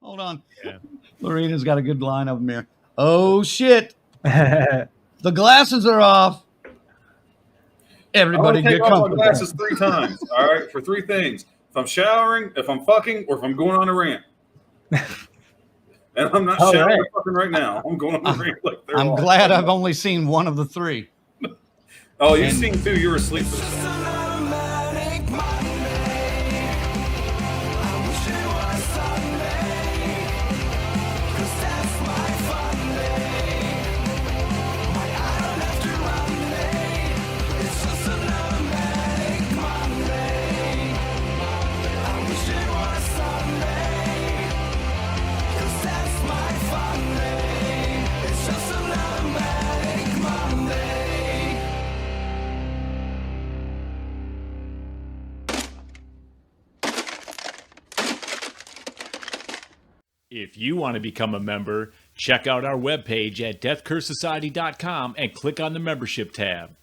Hold on. Yeah. Lorena's got a good line of them here. Oh, shit. The glasses are off. Everybody get comfortable. comfortable. My glasses 3 times. All right, for 3 things: if I'm showering, if I'm fucking, or if I'm going on a rant. And I'm not showering or fucking right now. I'm going on a rant. Like I'm glad I've only seen one of the 3. Oh, you've seen 2. You were asleep for this one. If you want to become a member, check out our webpage at deathcursesociety.com and click on the membership tab.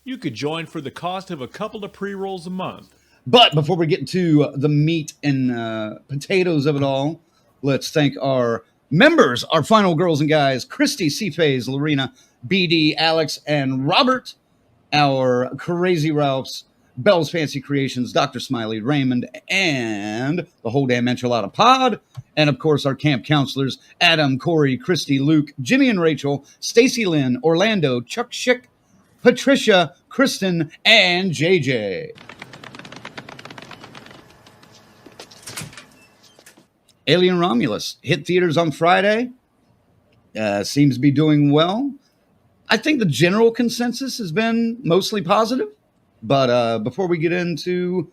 You could join for the cost of a couple of pre-rolls a month. But before we get into the meat and potatoes of it all, let's thank our members, our final girls and guys, Christy, C-Phase, Lorena, BD, Alex, and Robert, our Crazy Ralphs, Bell's Fancy Creations, Dr. Smiley, Raymond, and the whole damn enchilada pod. And, of course, our camp counselors, Adam, Corey, Christy, Luke, Jimmy and Rachel, Stacy Lynn, Orlando, Chuck Schick, Patricia, Kristen, and JJ. Alien Romulus hit theaters on Friday. Seems to be doing well. I think the general consensus has been mostly positive. But before we get into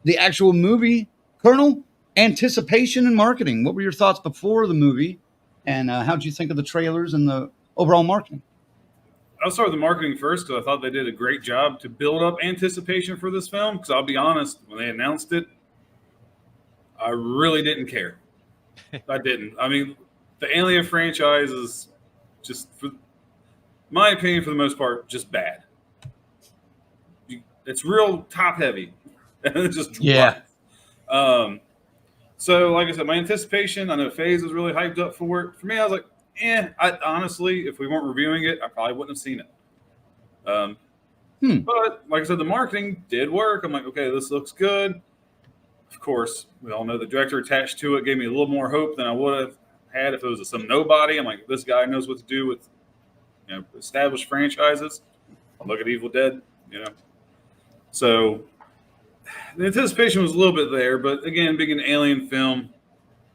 the actual movie, Colonel, anticipation and marketing. What were your thoughts before the movie? And how did you think of the trailers and the overall marketing? I'll start with the marketing first because I thought they did a great job to build up anticipation for this film. Because I'll be honest, when they announced it, I really didn't care. I didn't. I mean, the Alien franchise is just, for my opinion, for the most part, just bad. It's real top heavy, and it just drops. So, like I said, my anticipation. I know FaZe was really hyped up for it. For me, I was like, honestly, if we weren't reviewing it, I probably wouldn't have seen it. But like I said, the marketing did work. I'm like, okay, this looks good. Of course, we all know the director attached to it gave me a little more hope than I would have had if it was some nobody. I'm like, this guy knows what to do with, established franchises. Look at Evil Dead, So the anticipation was a little bit there, but again, being an Alien film,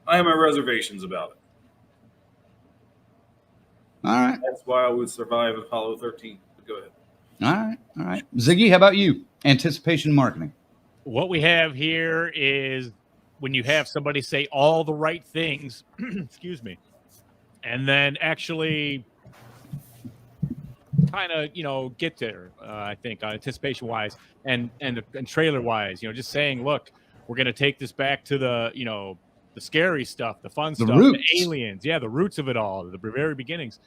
I have my reservations about it. All right. That's why I would survive Apollo 13. But go ahead. All right. Ziggy, how about you? Anticipation marketing. What we have here is when you have somebody say all the right things, excuse me, and then actually kind of, get there, I think, anticipation-wise and trailer-wise, just saying, look, we're going to take this back to the scary stuff, the fun stuff, roots. the aliens, the roots of it all, the very beginnings.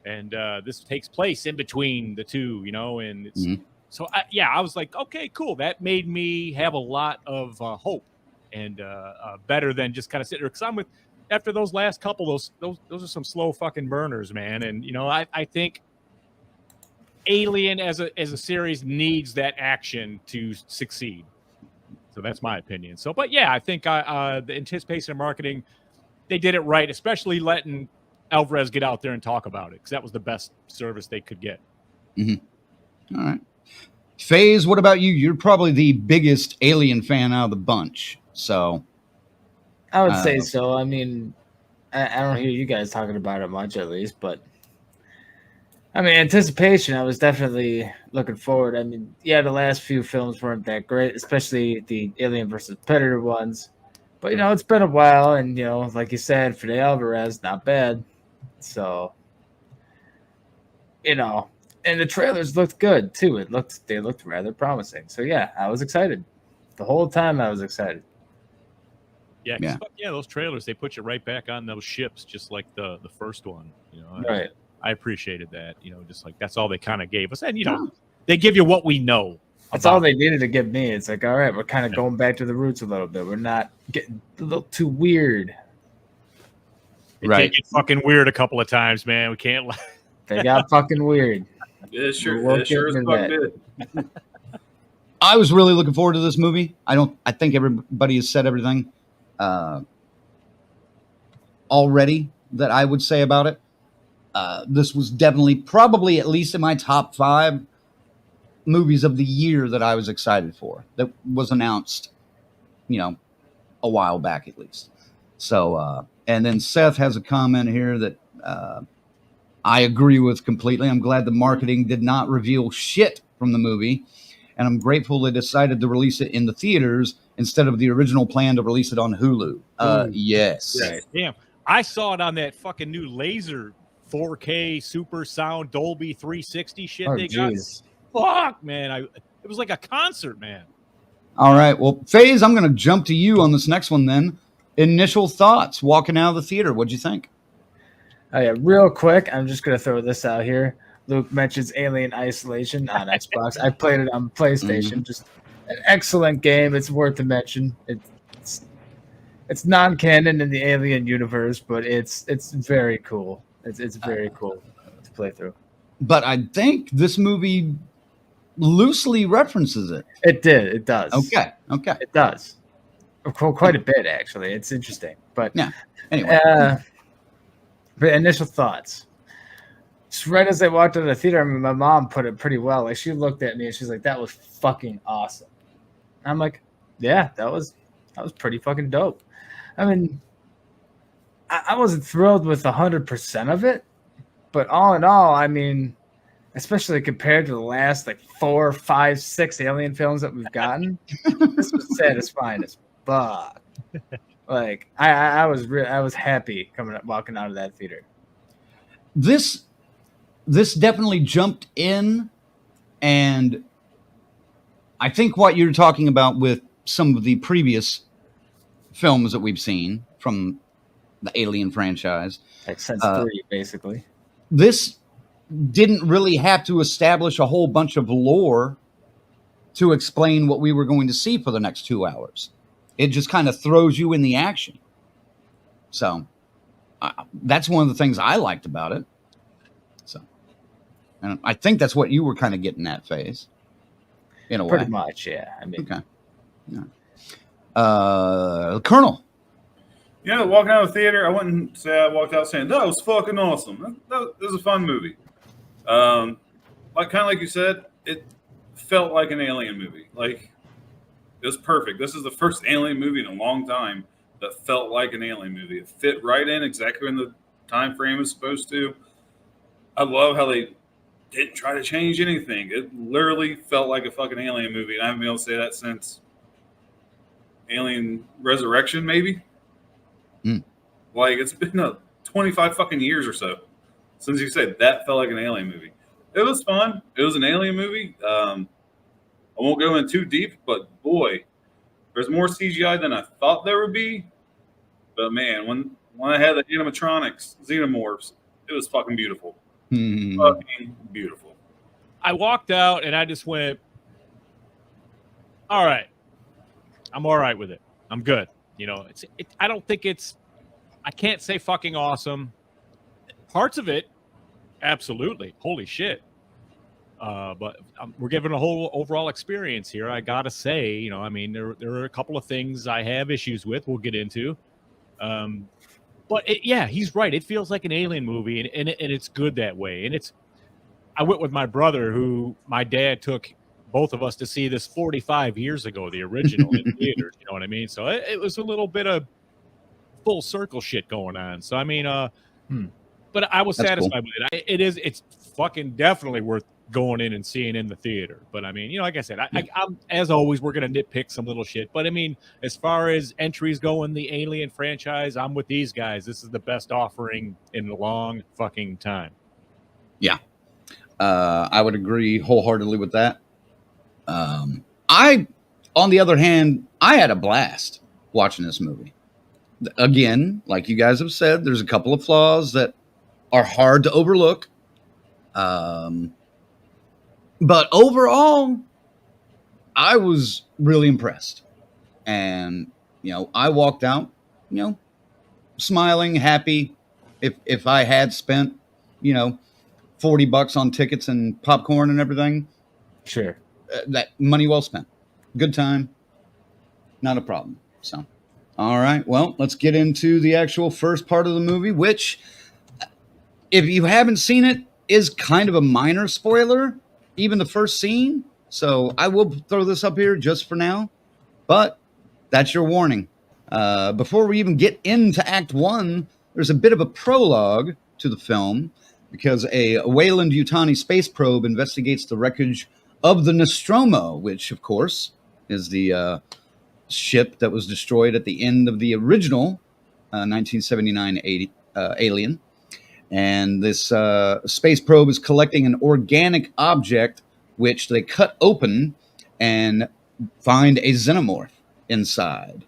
And this takes place in between the two, and it's so, I was like, okay, cool. That made me have a lot of hope and better than just kind of sitting there. Because I'm with, after those last couple, those are some slow fucking burners, man. And, I think Alien as a series needs that action to succeed. So that's my opinion. So, but yeah, I think the anticipation of marketing, they did it right, especially letting Alvarez get out there and talk about it because that was the best service they could get. All right. FaZe, what about you? You're probably the biggest Alien fan out of the bunch. So I would say so. I mean, I don't hear you guys talking about it much, at least, but I mean, anticipation, I was definitely looking forward. I mean, yeah, the last few films weren't that great, especially the Alien versus Predator ones. But, it's been a while, and, like you said, Fede Alverez, not bad. So, and the trailers looked good, too. They looked rather promising. So, yeah, I was excited. The whole time I was excited. Yeah, those trailers, they put you right back on those ships, just like the first one. Right. I appreciated that, just like that's all they kind of gave us. And, they give you what we know. That's all they needed to give me. It's like, all right, we're kind of going back to the roots a little bit. We're not getting a little too weird. It did get fucking weird a couple of times, man. We can't. They got fucking weird. It sure We'll sure get as into fuck that. did. I was really looking forward to this movie. I think everybody has said everything already that I would say about it. This was definitely, probably at least in my top 5 movies of the year that I was excited for. That was announced, a while back at least. So, and then Seth has a comment here that I agree with completely. I'm glad the marketing did not reveal shit from the movie, and I'm grateful they decided to release it in the theaters instead of the original plan to release it on Hulu. Yes. Right. Damn. I saw it on that fucking new laser 4K super sound Dolby 360 shit they got. Fuck, man. It was like a concert, man. All right. Well, FaZe, I'm going to jump to you on this next one then. Initial thoughts walking out of the theater. What'd you think? Oh, yeah. Real quick, I'm just going to throw this out here. Luke mentions Alien Isolation on Xbox. I played it on PlayStation. Just an excellent game. It's worth a mention. It's non-canon in the Alien universe, but it's very cool. It's very cool to play through. But I think this movie loosely references it. It did. It does. Okay. It does. Quite a bit, actually. It's interesting. But yeah. Anyway. But initial thoughts. Just right as I walked out of the theater, I mean, my mom put it pretty well. Like, she looked at me and she's like, "That was fucking awesome." And I'm like, "Yeah, that was pretty fucking dope." I mean, I wasn't thrilled with 100% of it, but all in all, I mean, especially compared to the last 4, 5, 6 Alien films that we've gotten, this was satisfying as fuck. Like, I was happy walking out of that theater. This definitely jumped in, and I think what you're talking about with some of the previous films that we've seen from the Alien franchise, like since 3, basically. This didn't really have to establish a whole bunch of lore to explain what we were going to see for the next 2 hours. It just kind of throws you in the action. So that's one of the things I liked about it. So, and I think that's what you were kind of getting at, FaZe, in a way. Pretty much, yeah. I mean, okay. Colonel. Yeah, walking out of the theater, I wouldn't say I walked out saying, "That was fucking awesome." That was a fun movie. Like you said, it felt like an Alien movie. Like, it was perfect. This is the first Alien movie in a long time that felt like an Alien movie. It fit right in exactly in the time frame it's supposed to. I love how they didn't try to change anything. It literally felt like a fucking Alien movie. And I haven't been able to say that since Alien Resurrection, maybe. Like, it's been 25 fucking years or so since you said that felt like an Alien movie. It was fun. It was an Alien movie. I won't go in too deep, but boy, there's more CGI than I thought there would be. But man, when I had the animatronics, xenomorphs, it was fucking beautiful. Fucking beautiful. I walked out and I just went, all right. I'm all right with it. I'm good. I don't think I can't say fucking awesome. Parts of it, absolutely. Holy shit. But we're giving a whole overall experience here. I gotta say, there are a couple of things I have issues with. We'll get into. But he's right. It feels like an Alien movie, and it's good that way. And I went with my brother, who my dad took both of us to see this 45 years ago, the original in theaters. You know what I mean? So it was a little bit of full circle shit going on. So but I was satisfied with it. It's fucking definitely worth going in and seeing in the theater. But like I said, I'm as always, we're gonna nitpick some little shit. But as far as entries go in the Alien franchise, I'm with these guys. This is the best offering in a long fucking time. Yeah, I would agree wholeheartedly with that. On the other hand, I had a blast watching this movie. Again, like you guys have said, there's a couple of flaws that are hard to overlook. But overall, I was really impressed. And, I walked out, smiling, happy, if I had spent, $40 on tickets and popcorn and everything, Sure. that money well spent. Good time, not a problem. So, all right, well, let's get into the actual first part of the movie, which, if you haven't seen it, is kind of a minor spoiler, even the first scene. So I will throw this up here just for now, but that's your warning. Before we even get into Act 1, there's a bit of a prologue to the film, because a Weyland-Yutani space probe investigates the wreckage of the Nostromo, which, of course, is the ship that was destroyed at the end of the original 1979 Alien. And this space probe is collecting an organic object, which they cut open and find a xenomorph inside.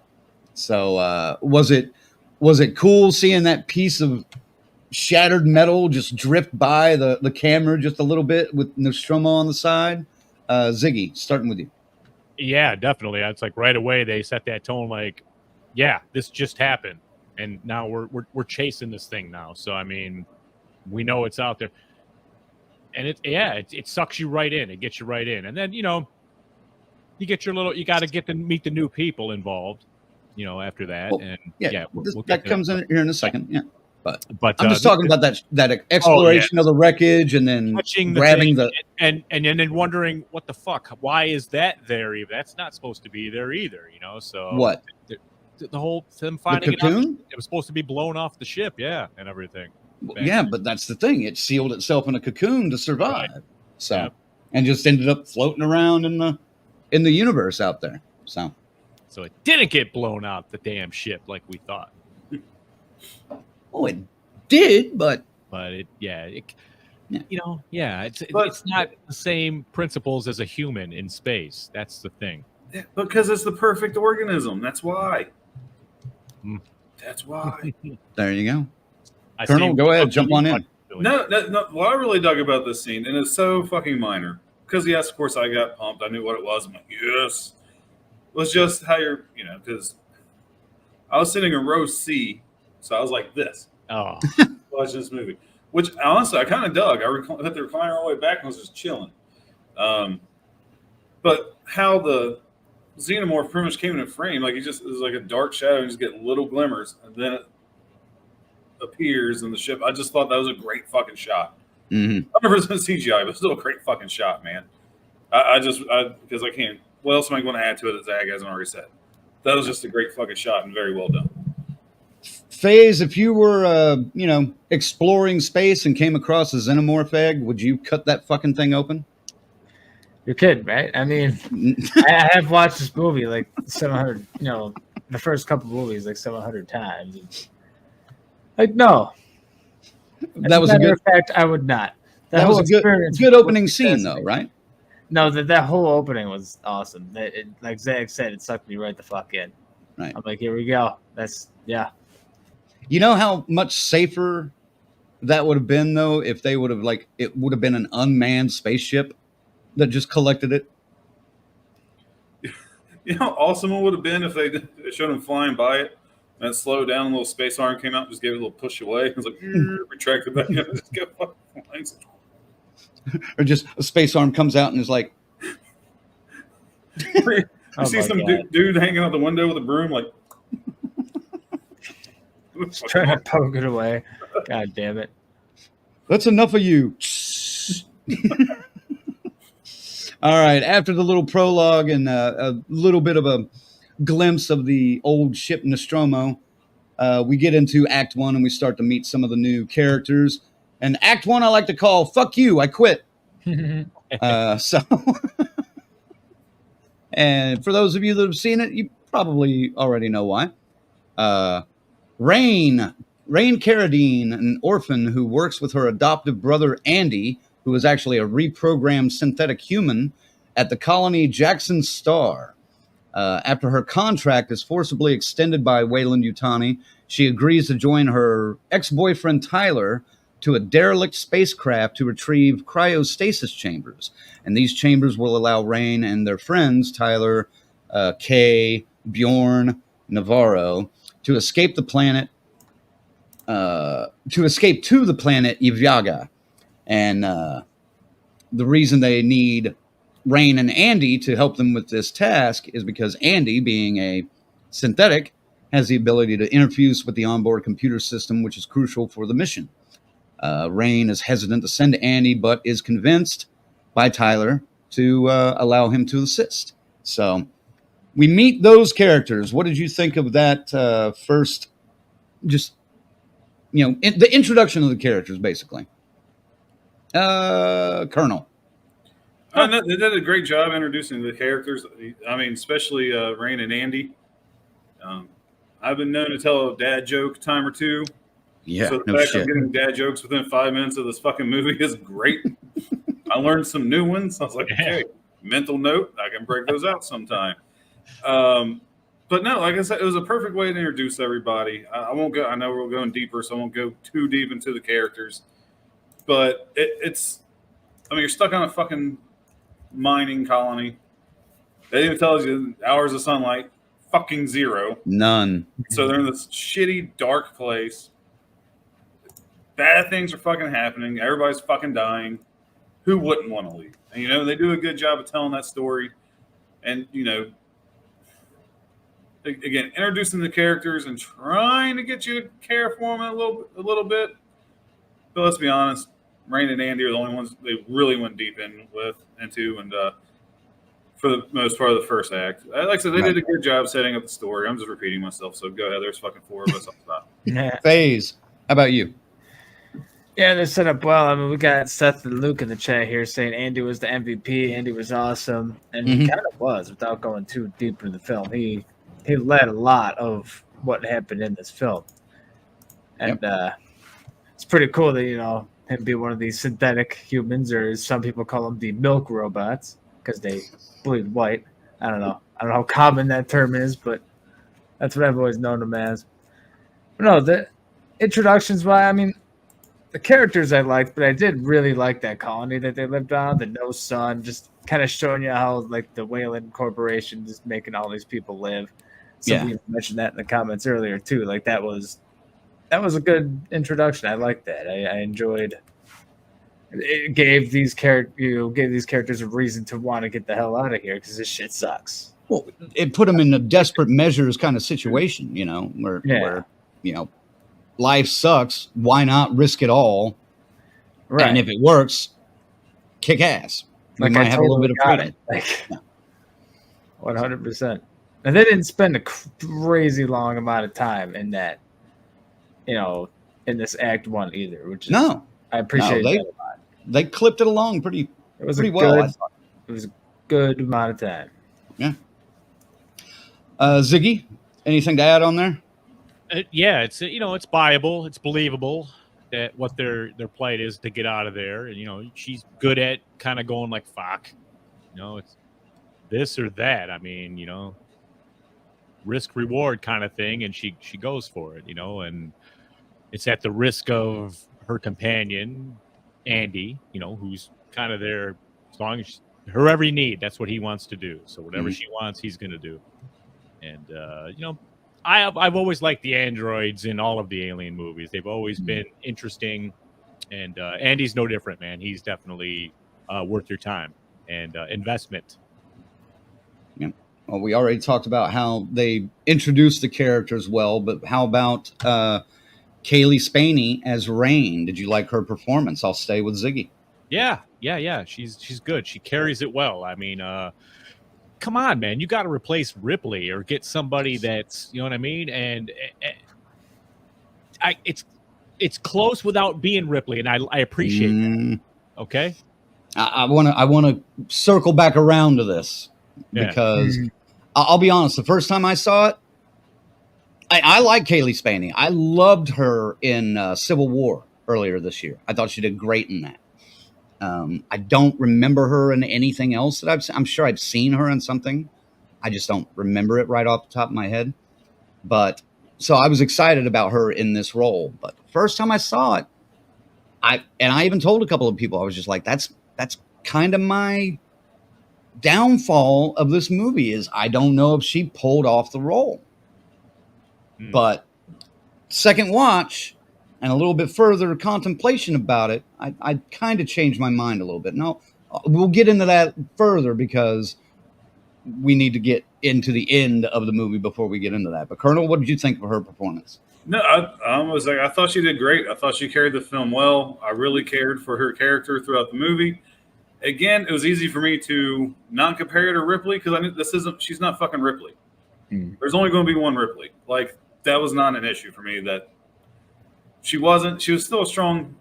So was it cool seeing that piece of shattered metal just drift by the camera just a little bit with Nostromo on the side? Ziggy, starting with you. Yeah, definitely. It's like right away they set that tone, like, yeah, this just happened, and now we're chasing this thing now. So I mean, we know it's out there, and it sucks you right in. It gets you right in, and then you get you got to get to meet the new people involved, after that. Well, and we'll that comes in here in a second. Yeah. But I'm just the, talking about that exploration of the wreckage, and then grabbing and then wondering what the fuck, why is that there? Even that's not supposed to be there either, So what the whole them finding the cocoon? It was supposed to be blown off the ship, yeah, and everything. Yeah, but that's the thing; it sealed itself in a cocoon to survive. Right. So, and just ended up floating around in the universe out there. So it didn't get blown out the damn ship like we thought. Oh, it did, but it's not the same principles as a human in space. That's the thing. Yeah, because it's the perfect organism. That's why. That's why. There you go. Colonel, go ahead, jump on in. No. What I really dug about this scene, and it's so fucking minor, because yes, of course, I got pumped. I knew what it was. I'm like, yes. It was just how you're, because I was sitting in row C. So I was like this, watching this movie, which honestly I kind of dug. I hit the recliner all the way back and was just chilling. But how the xenomorph pretty much came in frame, like it was like a dark shadow, and you just get little glimmers, and then it appears in the ship. I just thought that was a great fucking shot. 100% CGI, but still a great fucking shot, man. Because I can't. What else am I going to add to it that Zag hasn't already said? That was just a great fucking shot and very well done. Phase, if you were, exploring space and came across a xenomorph egg, would you cut that fucking thing open? You're kidding, right? I mean, I have watched this movie like 700, the first couple movies like 700 times. And, like, no. That was a good fact. I would not. That was a good opening scene, though, right? No, that whole opening was awesome. Like Zach said, it sucked me right the fuck in. Right. I'm like, here we go. You know how much safer that would have been, though, if they would have, it would have been an unmanned spaceship that just collected it? You know how awesome it would have been if they showed them flying by it and it slowed down, a little space arm came out and just gave it a little push away. It was like, retracted back and just kept fucking flying. Or just a space arm comes out and is like... You see some dude hanging out the window with a broom, like... trying to poke it away. God damn it. That's enough of you. All right. After the little prologue and a little bit of a glimpse of the old ship Nostromo, we get into Act 1 and we start to meet some of the new characters. And Act 1 I like to call, fuck you, I quit. So, and for those of you that have seen it, you probably already know why. Rain Carradine, an orphan who works with her adoptive brother Andy, who is actually a reprogrammed synthetic human at the colony Jackson Star. After her contract is forcibly extended by Weyland-Yutani, she agrees to join her ex-boyfriend Tyler to a derelict spacecraft to retrieve cryostasis chambers. And these chambers will allow Rain and their friends, Tyler, Kay, Bjorn, Navarro, to escape the planet to escape to the planet Ivyaga. And the reason they need Rain and Andy to help them with this task is because Andy, being a synthetic, has the ability to interfuse with the onboard computer system, which is crucial for the mission. Rain is hesitant to send Andy, but is convinced by Tyler to allow him to assist. So we meet those characters. What did you think of that first, just, the introduction of the characters, basically? Colonel. They did a great job introducing the characters. I mean, especially Rain and Andy. I've been known to tell a dad joke time or two. Yeah, so the fact I'm getting dad jokes within 5 minutes of this fucking movie is great. I learned some new ones. I was like, okay, mental note. I can break those out sometime. But no, like I said, it was a perfect way to introduce everybody. I won't go. I know we're going deeper, so I won't go too deep into the characters. But it's. I mean, you're stuck on a fucking mining colony. They even tell you hours of sunlight. Fucking zero. None. So they're in this shitty, dark place. Bad things are fucking happening. Everybody's fucking dying. Who wouldn't want to leave? And, they do a good job of telling that story. And, again, introducing the characters and trying to get you to care for them a little bit. But let's be honest, Rain and Andy are the only ones they really went deep into, and for the most part of the first act. Like I said, they did a good job setting up the story. I'm just repeating myself, so go ahead. There's fucking 4 of us. I'll stop. Phase, how about you? Yeah, they're set up well. I mean, we got Seth and Luke in the chat here saying Andy was the MVP. Andy was awesome, and he kind of was. Without going too deep into the film, he led a lot of what happened in this film, and it's pretty cool that him be one of these synthetic humans, or as some people call them, the milk robots, because they bleed white. I don't know how common that term is, but that's what I've always known them as. But no, the introductions, I mean, the characters I liked, but I did really like that colony that they lived on, the no sun, just kind of showing you how like the Wayland Corporation just making all these people live. Somebody mentioned that in the comments earlier too. Like that was a good introduction. I liked that. I enjoyed. It gave these characters a reason to want to get the hell out of here because this shit sucks. Well, it put them in a desperate measures kind of situation, where life sucks. Why not risk it all? Right. And if it works, kick ass. We might have a little bit of freedom. 100%. And they didn't spend a crazy long amount of time in that, in this Act 1 either, which is I appreciate that a lot. They clipped it along pretty well. I thought. It was a good amount of time. Yeah. Ziggy, anything to add on there? It's it's viable, it's believable that what their plight is to get out of there, and she's good at kind of going like fuck, it's this or that. I mean, risk reward kind of thing, and she goes for it, and it's at the risk of her companion Andy, who's kind of there as long as her every need. That's what he wants to do. So whatever she wants, he's going to do. And I've always liked the androids in all of the Alien movies. They've always been interesting, and Andy's no different, man. He's definitely worth your time and investment. Yeah. Well, we already talked about how they introduced the characters well, but how about Kaylee Spaney as Rain? Did you like her performance? I'll stay with Ziggy. Yeah. She's good. She carries it well. I mean, come on, man. You got to replace Ripley or get somebody that's, you know what I mean? And it's close without being Ripley, and I appreciate that. Okay. I want to circle back around to this because I'll be honest. The first time I saw it, I like Kaylee Spaney. I loved her in Civil War earlier this year. I thought she did great in that. I don't remember her in anything else that I'm sure I've seen her in something. I just don't remember it right off the top of my head. But so I was excited about her in this role. But the first time I saw it, I even told a couple of people, I was just like, that's kind of my downfall of this movie is I don't know if she pulled off the role. But second watch, and a little bit further contemplation about it, I kind of changed my mind a little bit. No, we'll get into that further because we need to get into the end of the movie before we get into that. But Colonel, what did you think of her performance? No, I thought she did great. I thought she carried the film well. I really cared for her character throughout the movie. Again, it was easy for me to not compare her to Ripley because I knew she's not fucking Ripley. There's only going to be one Ripley. Like, that was not an issue for me. That she was still a strong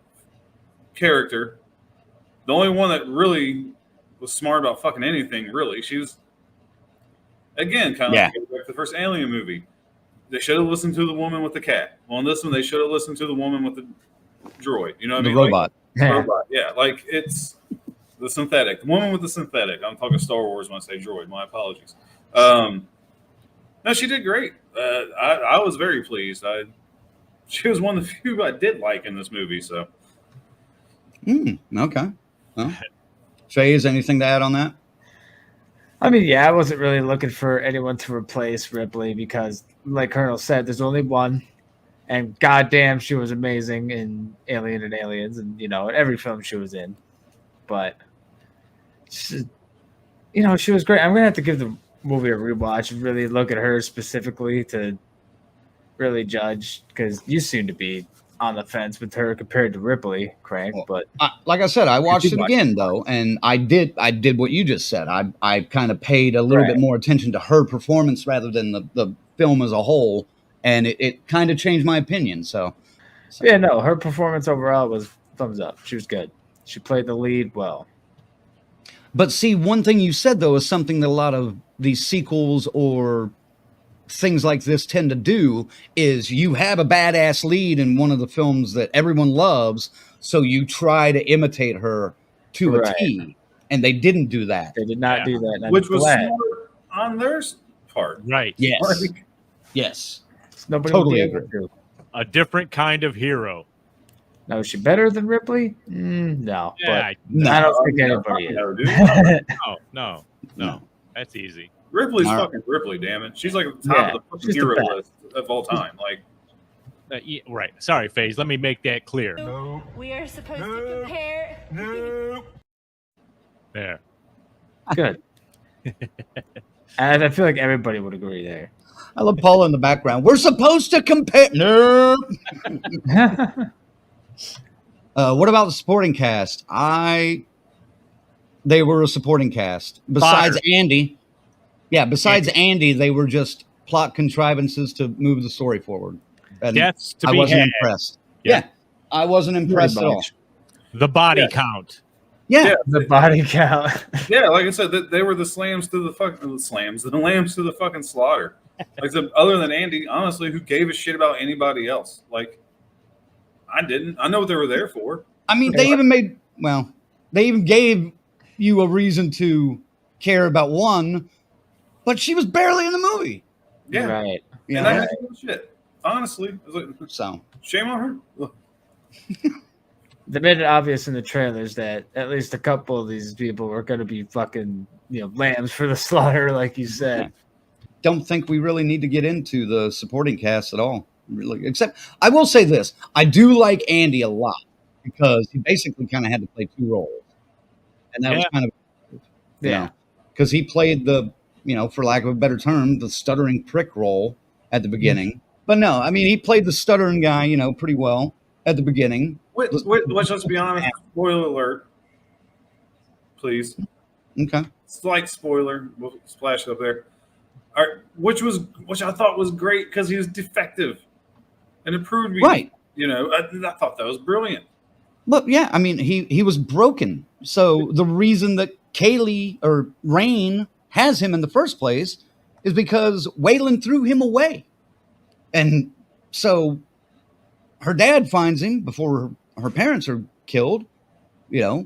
character. The only one that really was smart about fucking anything, really. She was, again, kind of like the first Alien movie. They should have listened to the woman with the cat. Well, in this one, they should have listened to the woman with the droid. You know what I mean? Robot. Like, robot. Yeah, like it's the synthetic. The woman with the synthetic. I'm talking Star Wars when I say droid. My apologies. No, she did great. I was very pleased. She was one of the few I did like in this movie. So. Okay. Well, Faye, anything to add on that? I mean, yeah, I wasn't really looking for anyone to replace Ripley because, like Colonel said, there's only one. And goddamn, she was amazing in Alien and Aliens and, in every film she was in. But, she was great. I'm going to have to give the movie a rewatch and really look at her specifically to really judge because you seem to be on the fence with her compared to Ripley, Craig. But like I said, I watched it again though, and I did what you just said. I kind of paid a little bit more attention to her performance rather than the film as a whole, and it kind of changed my opinion. So yeah, no, her performance overall was thumbs up. She was good. She played the lead well. But see, one thing you said though is something that a lot of these sequels or things like this tend to do is you have a badass lead in one of the films that everyone loves, so you try to imitate her to a T, and they didn't do that. They did not do that, which was smart on their part. Right. Yes. Yes. Nobody totally agree. A different kind of hero. Now, is she better than Ripley? No. Yeah, but I don't think anybody is. No. That's easy. Ripley's fucking Ripley, damn it. She's like at the top of the fucking hero list of all time. Like, right. Sorry, FaZe. Let me make that clear. No. We are supposed to compare. No. There. Good. And I feel like everybody would agree there. I love Paula in the background. We're supposed to compare. No. What about the supporting cast? They were a supporting cast. Besides Andy. Yeah, besides Andy, they were just plot contrivances to move the story forward. And I wasn't impressed. Yeah, I wasn't impressed at all. The body count. Yeah, the body count. Yeah, like I said, they were the lambs to the fucking slaughter. Like I said, other than Andy, honestly, who gave a shit about anybody else? Like, I didn't. I know what they were there for. I mean, they even gave you a reason to care about one. But she was barely in the movie. Yeah. Right. And I didn't give a shit. Honestly. So shame on her. They made it obvious in the trailers that at least a couple of these people were going to be fucking, lambs for the slaughter, like you said. Don't think we really need to get into the supporting cast at all. Really. Except I will say this. I do like Andy a lot because he basically kind of had to play two roles. And that was kind of because he played the for lack of a better term, the stuttering prick role at the beginning. But no, I mean, he played the stuttering guy, pretty well at the beginning. Let's be honest. Spoiler alert. Please. Okay. Slight spoiler. We'll splash it up there. All right, which I thought was great because he was defective. And it proved me. Right. I thought that was brilliant. Look, yeah, I mean, he was broken. So the reason that Kaylee or Rain has him in the first place is because Waylon threw him away. And so her dad finds him before her parents are killed. Her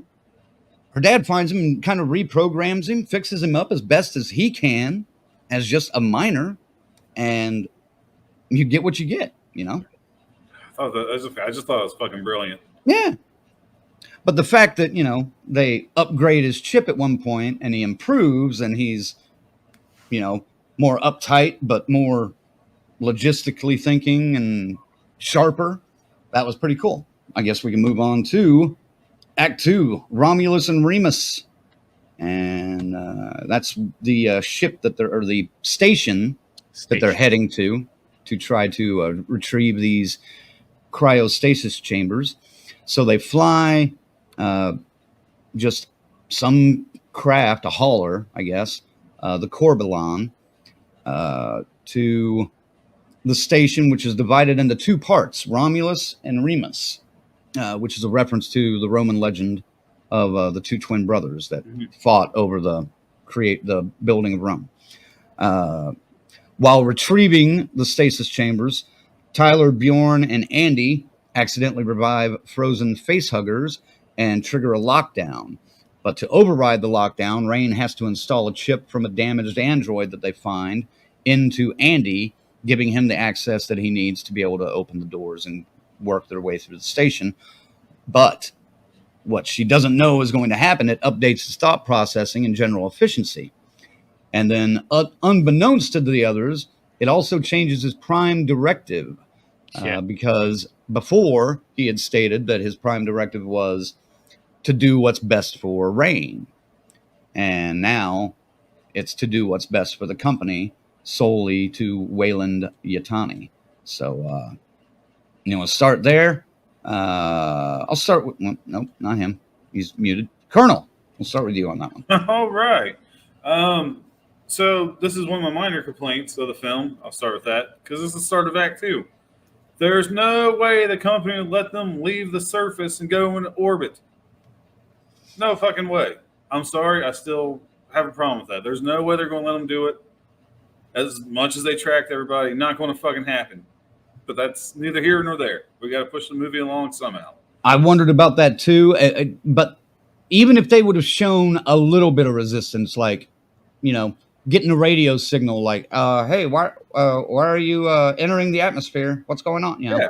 dad finds him and kind of reprograms him, fixes him up as best as he can as just a minor. And you get what you get, I just thought it was fucking brilliant. Yeah. But the fact that, they upgrade his chip at one point and he improves and he's, more uptight, but more logistically thinking and sharper. that was pretty cool. I guess we can move on to Act 2, Romulus and Remus. And that's the ship that or the station that they're heading to try to retrieve these cryostasis chambers. So they fly just some craft, a hauler, I guess, the Corbelan, to the station, which is divided into two parts, Romulus and Remus, which is a reference to the Roman legend of the two twin brothers that fought over the building of Rome. While retrieving the stasis chambers, Tyler, Bjorn, and Andy accidentally revive frozen facehuggers and trigger a lockdown. But to override the lockdown, Rain has to install a chip from a damaged android that they find into Andy, giving him the access that he needs to be able to open the doors and work their way through the station. But what she doesn't know is going to happen, it updates his thought processing and general efficiency. And then, unbeknownst to the others, it also changes his prime directive. Because before, he had stated that his prime directive was to do what's best for Rain. And now, it's to do what's best for the company, solely to Wayland Yutani. So, start there. I'll start with... Nope, not him. He's muted. Colonel, we'll start with you on that one. All right. So this is one of my minor complaints of the film. I'll start with that because it's the start of Act 2. There's no way the company would let them leave the surface and go into orbit. No fucking way. I'm sorry. I still have a problem with that. There's no way they're going to let them do it. As much as they tracked everybody, not going to fucking happen. But that's neither here nor there. We got to push the movie along somehow. I wondered about that too. But even if they would have shown a little bit of resistance, like, getting a radio signal, like, hey, why are you entering the atmosphere? What's going on? Yeah.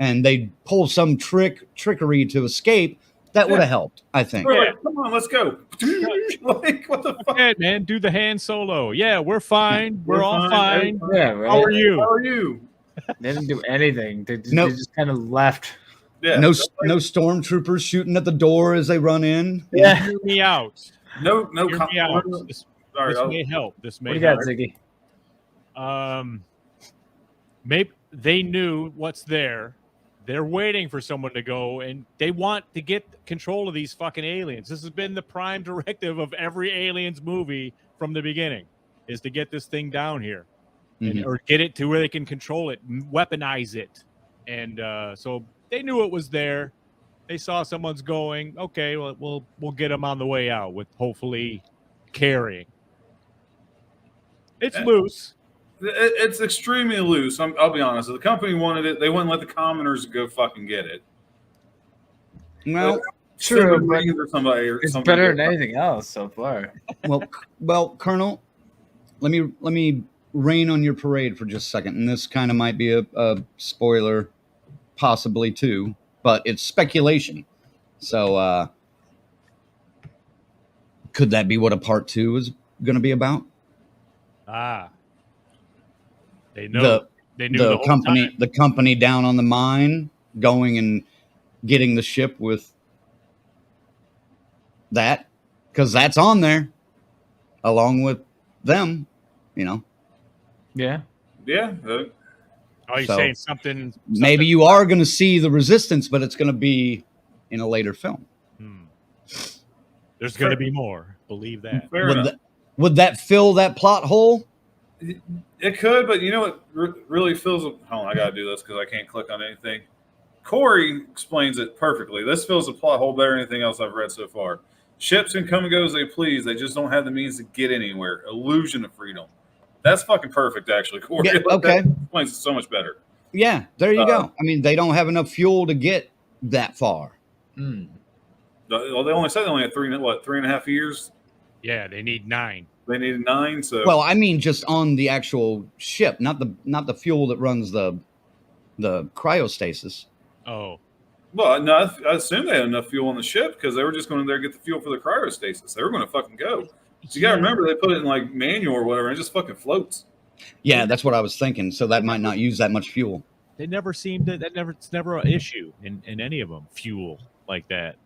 And they pull some trickery to escape. That would have helped, I think. We're like, come on, let's go. Like, what the fuck? Hey, man, do the hand solo. Yeah, we're fine. We're all fine. Yeah, right. How are you? How are you? They didn't do anything. They Nope. just kind of left. Yeah. No stormtroopers shooting at the door as they run in. Yeah. Hear me out. No. Hear me out. This may help. This may What do you help. got, Ziggy? Maybe they knew what's there. They're waiting for someone to go, and they want to get control of these fucking aliens. This has been the prime directive of every Aliens movie from the beginning, is to get this thing down here, or get it to where they can control it, weaponize it. And so they knew it was there. They saw someone's going. Okay, well, we'll get them on the way out with hopefully carrying. It's loose. It's extremely loose. I'll be honest. If the company wanted it, they wouldn't let the commoners go fucking get it. Well, True, but or somebody or it's something better than anything else so far. well, Colonel, let me rain on your parade for just a second, and this kind of might be a spoiler, possibly too, but it's speculation. So, could that be what a part 2 is going to be about? They know. They knew the whole time. The company down on the mine going and getting the ship with that, because that's on there along with them, Yeah. Yeah. Oh, you're So, saying something? Maybe you are going to see the resistance, but it's going to be in a later film. There's going to be more. Believe that. Fair enough. Would that fill that plot hole? It could, but you know what really fills. Hold on, I got to do this because I can't click on anything. Corey explains it perfectly. This fills the plot hole better than anything else I've read so far. Ships can come and go as they please. They just don't have the means to get anywhere. Illusion of freedom. That's fucking perfect, actually, Corey. Yeah, okay. That explains it so much better. Yeah, there you go. I mean, they don't have enough fuel to get that far. Well, they only said they only had 3.5 years? Yeah, they need 9. They needed 9, so... Well, I mean, just on the actual ship, not the fuel that runs the cryostasis. Oh. Well, no, I assume they had enough fuel on the ship because they were just going there to get the fuel for the cryostasis. They were going to fucking go. So you got to remember, they put it in like manual or whatever, and it just fucking floats. Yeah, that's what I was thinking. So that might not use that much fuel. they never seem to. It's never an issue in any of them. Fuel like that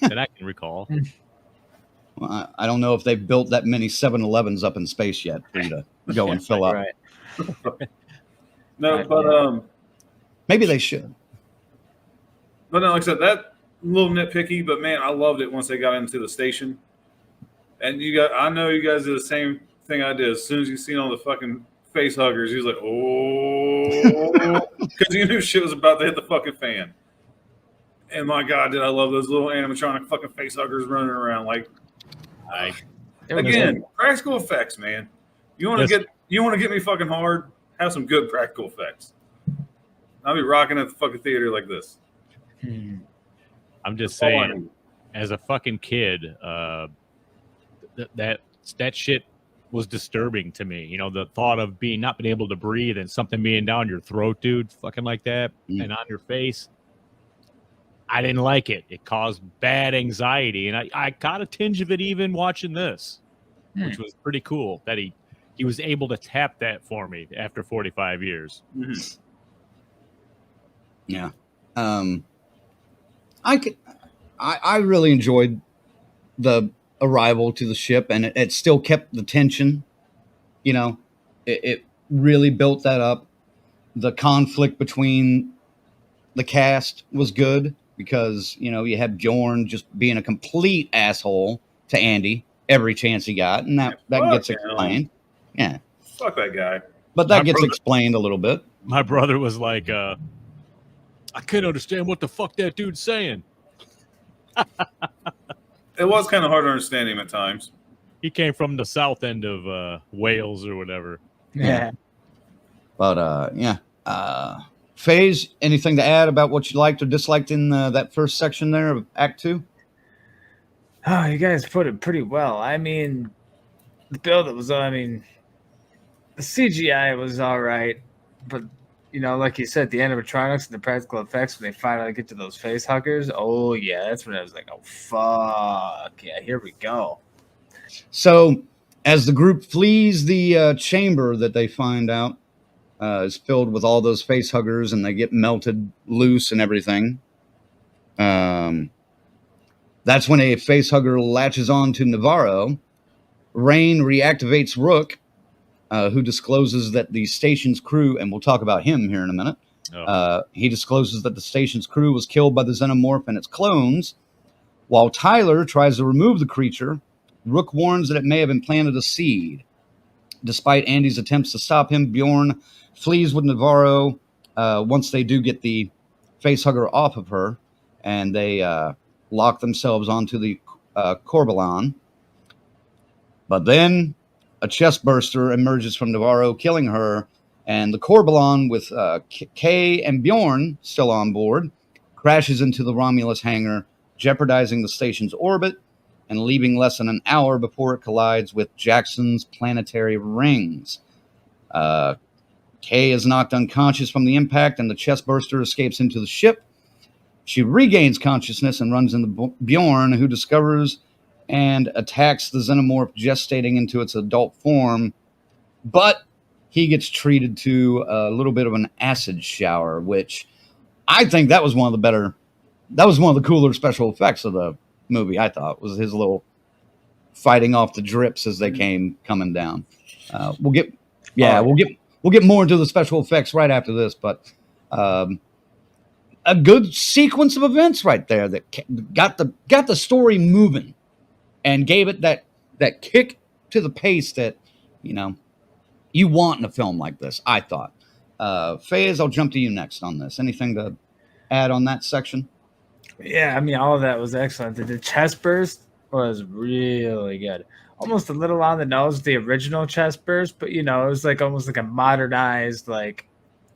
that I can recall. Well, I don't know if they've built that many 7-Elevens up in space yet for you to go and fill up. Right. No, but Maybe they should. But no, like I said, that little nitpicky, but man, I loved it once they got into the station. And I know you guys did the same thing I did. As soon as you seen all the fucking face huggers, he was like, oh, because you knew shit was about to hit the fucking fan. And my God, did I love those little animatronic fucking face huggers running around. Like, again, practical effects, man. You want to get me fucking hard? Have some good practical effects. I'll be rocking at the fucking theater like this. I'm just saying, as a fucking kid, that shit was disturbing to me. You know, the thought of not being able to breathe and something being down your throat, dude, fucking like that, and on your face. I didn't like it. It caused bad anxiety, and I got a tinge of it even watching this, which was pretty cool that he was able to tap that for me after 45 years. Mm-hmm. Yeah. I really enjoyed the arrival to the ship, and it still kept the tension. You know, it really built that up. The conflict between the cast was good because, you know, you had Bjorn just being a complete asshole to Andy every chance he got, and that gets explained. Yeah. Fuck that guy. But that gets explained a little bit. My brother was like, I couldn't understand what the fuck that dude's saying. It was kind of hard to understand him at times. He came from the south end of Wales or whatever. Yeah. But, FaZe, anything to add about what you liked or disliked in that first section there of Act 2? Oh, you guys put it pretty well. I mean, the build-up was, the CGI was all right. But, you know, like you said, the animatronics and the practical effects, when they finally get to those face huggers, oh, yeah, that's when I was like, oh, fuck. Yeah, here we go. So, as the group flees the chamber that they find out is filled with all those face huggers, and they get melted loose and everything, that's when a face hugger latches on to Navarro. Rain reactivates Rook, who discloses that the station's crew, and we'll talk about him here in a minute, he discloses that the station's crew was killed by the xenomorph and its clones. While Tyler tries to remove the creature, Rook warns that it may have implanted a seed. Despite Andy's attempts to stop him, Bjorn flees with Navarro once they do get the facehugger off of her, and they lock themselves onto the Corbalon. But then a chest burster emerges from Navarro, killing her, and the Corbalon, with Kay and Bjorn still on board, crashes into the Romulus hangar, jeopardizing the station's orbit and leaving less than an hour before it collides with Jackson's planetary rings. Kay is knocked unconscious from the impact, and the chest burster escapes into the ship. She regains consciousness and runs into Bjorn, who discovers and attacks the xenomorph gestating into its adult form, but he gets treated to a little bit of an acid shower, which I think that was one of the cooler special effects of the movie. I thought was his little fighting off the drips as they came coming down. We'll get more into the special effects right after this, but a good sequence of events right there that got the story moving and gave it that kick to the pace that, you know, you want in a film like this, I thought. FaZe, I'll jump to you next on this. Anything to add on that section? Yeah, I mean, all of that was excellent. The chest burst was really good. Almost a little on the nose with the original chest burst, but, you know, it was like almost like a modernized, like,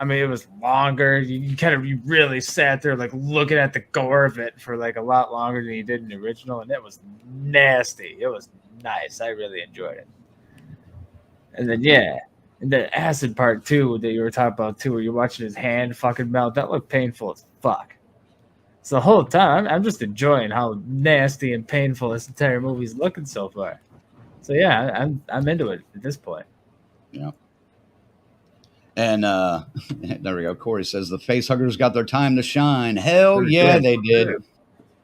I mean, it was longer. You really sat there like looking at the gore of it for like a lot longer than you did in the original, and it was nasty. It was nice. I really enjoyed it. And then and the acid part too that you were talking about too, where you're watching his hand fucking melt. That looked painful as fuck. So the whole time I'm just enjoying how nasty and painful this entire movie's looking so far. So yeah, I'm into it at this point. Yeah. And there we go. Corey says the face huggers got their time to shine. Hell yeah, they did.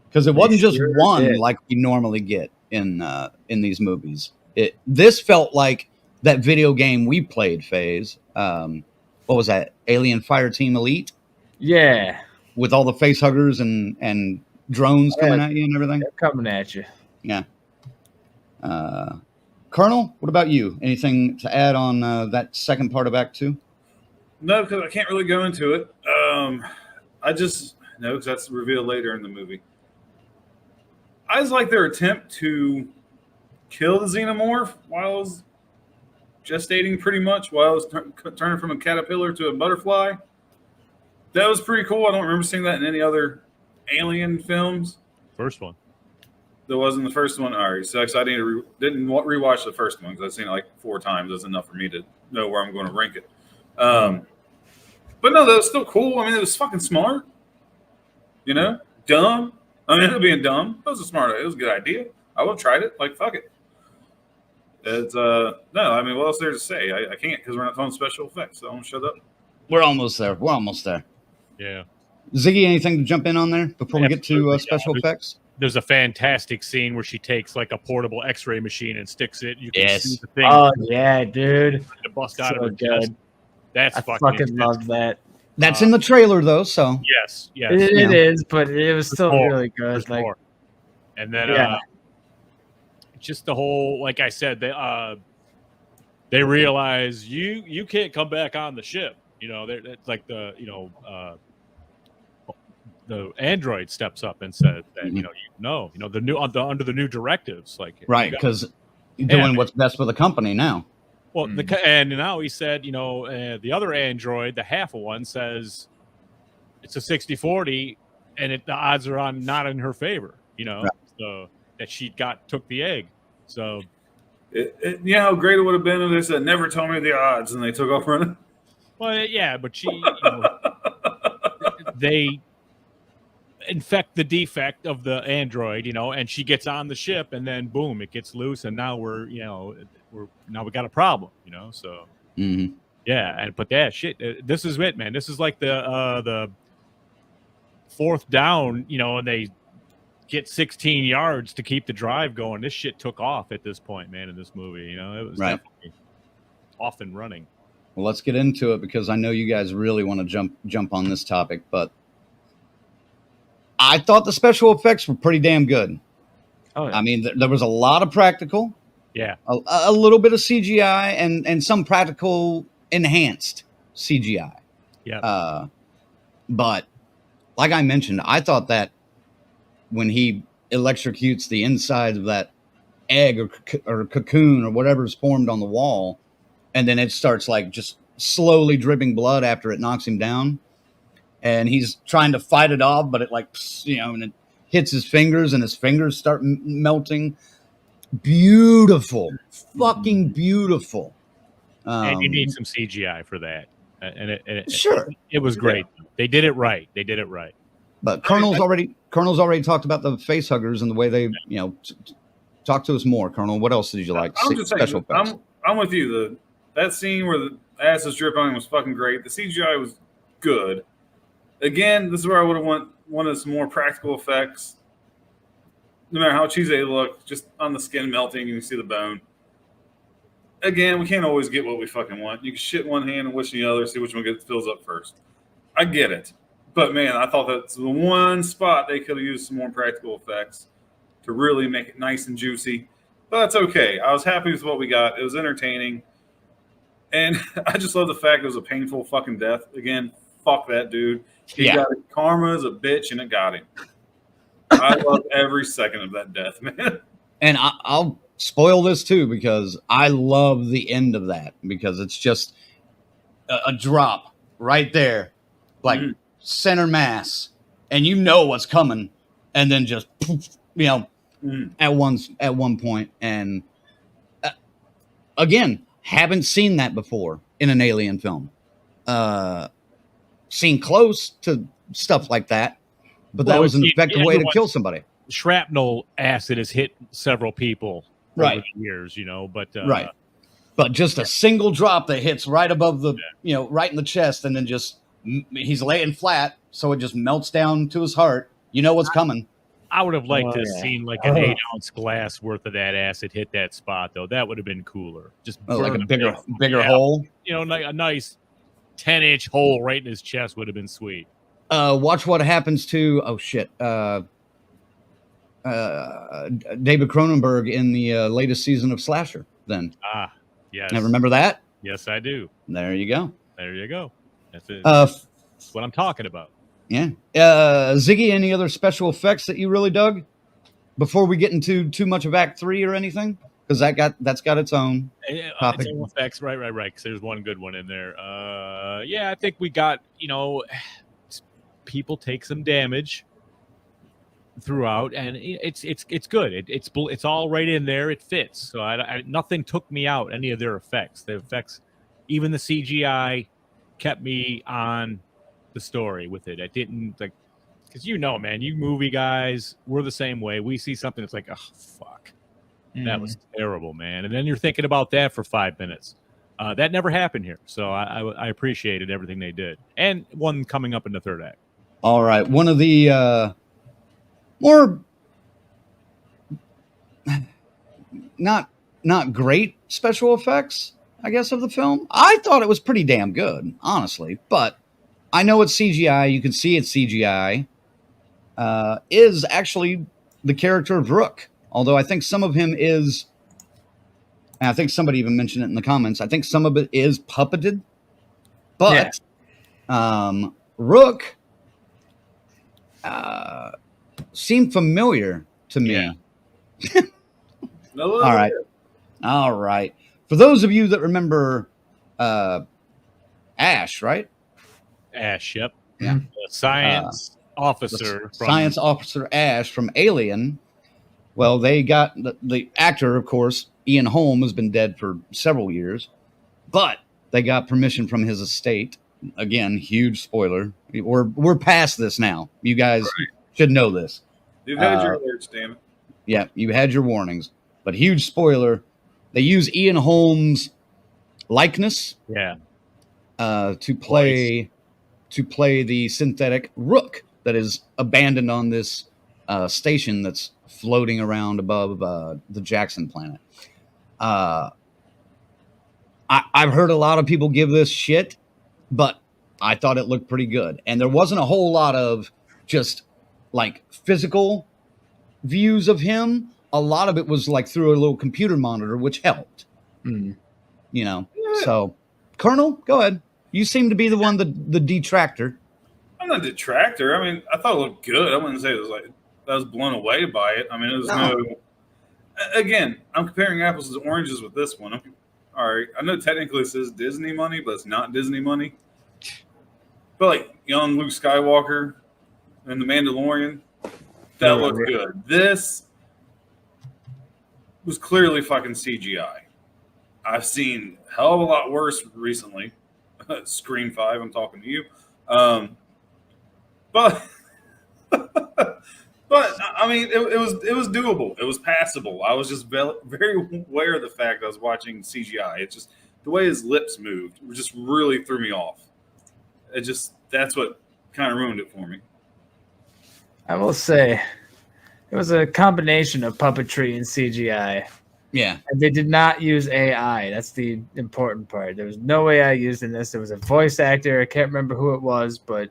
Because it wasn't just one like we normally get in these movies. This felt like that video game we played, Phase. What was that? Alien Fireteam Elite? Yeah. With all the face huggers and drones coming at you and everything? They're coming at you. Yeah. Colonel, what about you? Anything to add on that second part of Act 2? No, because I can't really go into it. I just know because that's revealed later in the movie. I just like their attempt to kill the xenomorph while I was gestating, pretty much, while I was turning from a caterpillar to a butterfly. That was pretty cool. I don't remember seeing that in any other Alien films. First one. There wasn't the first one. All right, so I didn't rewatch the first one because I've seen it like 4 times. That's enough for me to know where I'm going to rank it. But no, that was still cool. I mean, it was fucking smart. You know, dumb. I mean, it being dumb. It was a smart. It was a good idea. I would have tried it. Like, fuck it. It's no. I mean, what else there to say? I can't because we're not talking special effects. So I'm gonna shut up. We're almost there. We're almost there. Yeah. Ziggy, anything to jump in on there before we get to special effects? There's a fantastic scene where she takes like a portable X-ray machine and sticks it. You can see the thing. Oh yeah, dude. To bust out of her chest. That's I fucking love that. That's in the trailer though, so yes. It is, but it was still really good. Like, and then just the whole, like I said, they realize you can't come back on the ship. You know, it's like the android steps up and said that under the new directives, like right, because you're doing what's best for the company now. Well, and now he said, the other android, the half of one, says it's a 60-40, and the odds are not in her favor. So that she took the egg. So, how great it would have been if they said, "Never tell me the odds," and they took off running. Well, yeah, but they infect the defect of the android, and she gets on the ship, and then boom, it gets loose, and now we got a problem, So yeah, shit. This is it, man. This is like the fourth down, and they get 16 yards to keep the drive going. This shit took off at this point, man. In this movie, it was definitely off and running. Well, let's get into it because I know you guys really want to jump on this topic, but I thought the special effects were pretty damn good. Oh, yeah. I mean, there was a lot of practical. Yeah. A little bit of CGI and some practical enhanced CGI. Yeah. But like I mentioned, I thought that when he electrocutes the inside of that egg or cocoon or whatever's formed on the wall, and then it starts like just slowly dripping blood after it knocks him down, and he's trying to fight it off, but it and it hits his fingers and his fingers start melting. Beautiful, fucking beautiful. And you need some CGI for that. And it was great. Yeah. They did it right. But Colonel's already talked about the face huggers and the way they, talk to us more, Colonel. What else did you like? I'm just saying, I'm with you. That scene where the asses drip on him was fucking great. The CGI was good. Again, this is where I would have wanted some more practical effects. No matter how cheesy they look, just on the skin melting, you can see the bone. Again, we can't always get what we fucking want. You can shit one hand and wish the other, see which one fills up first. I get it. But, man, I thought that's the one spot they could have used some more practical effects to really make it nice and juicy. But that's okay. I was happy with what we got. It was entertaining. And I just love the fact it was a painful fucking death. Again, fuck that dude. He got it. Karma is a bitch, and it got him. I love every second of that death, man. And I'll spoil this, too, because I love the end of that. Because it's just a drop right there. Like... center mass, and you know what's coming, and then just at one point, and again, haven't seen that before in an Alien film. Seen close to stuff like that, but that was an effective way to kill somebody. Shrapnel acid has hit several people over the years, but right. but just a single drop that hits right above the, right in the chest, and then he's laying flat, so it just melts down to his heart. You know what's coming. I would have liked to have seen like an 8-ounce glass worth of that acid hit that spot, though. That would have been cooler. Just like a bigger hole. A nice 10-inch hole right in his chest would have been sweet. Watch what happens to David Cronenberg in the latest season of Slasher. Then yes, now remember that? Yes, I do. There you go. That's it. That's what I'm talking about. Yeah. Ziggy, any other special effects that you really dug before we get into too much of Act 3 or anything? Because that's got its own topic. Its own effects, right. Because there's one good one in there. I think we got people take some damage throughout, and it's good. It's all right in there. It fits. So nothing took me out. Any of their effects. The effects, even the CGI, kept me on the story with it. I didn't because man, you movie guys, we're the same way. We see something that's like, oh fuck, that was terrible, man, and then you're thinking about that for 5 minutes. That never happened here, so I appreciated everything they did, and one coming up in the third act. All right, one of the more not great special effects, I guess, of the film. I thought it was pretty damn good, honestly, but I know it's CGI. You can see it's CGI. Is actually the character of Rook. Although I think some of him is, and I think somebody even mentioned it in the comments, I think some of it is puppeted. But Rook seemed familiar to me. Yeah. All right. For those of you that remember Ash, right? Ash, yep. Yeah. The science officer. Science officer Ash from Alien. Well, they got the actor, of course, Ian Holm, has been dead for several years, but they got permission from his estate. Again, huge spoiler. We're past this now. You guys should know this. You've had your alerts, damn it. Yeah, you had your warnings, but huge spoiler. They use Ian Holm's likeness. Yeah. To play the synthetic Rook that is abandoned on this station that's floating around above the Jackson planet. I've heard a lot of people give this shit, but I thought it looked pretty good. And there wasn't a whole lot of just like physical views of him. A lot of it was like through a little computer monitor, which helped. So Colonel, go ahead. You seem to be the one, the detractor. I'm not a detractor. I mean, I thought it looked good. I wouldn't say it was like I was blown away by it. I mean, it was no. Again, I'm comparing apples to oranges with this one. All right, I know technically this is Disney money, but it's not Disney money. But like young Luke Skywalker and the Mandalorian, that looked good. This was clearly fucking CGI. I've seen a hell of a lot worse recently. Scream 5, I'm talking to you. But I mean, it was doable. It was passable. I was just very aware of the fact I was watching CGI. It's just the way his lips moved just really threw me off. That's what kind of ruined it for me. I will say it was a combination of puppetry and CGI. Yeah. And they did not use AI. That's the important part. There was no AI used in this. There was a voice actor. I can't remember who it was, but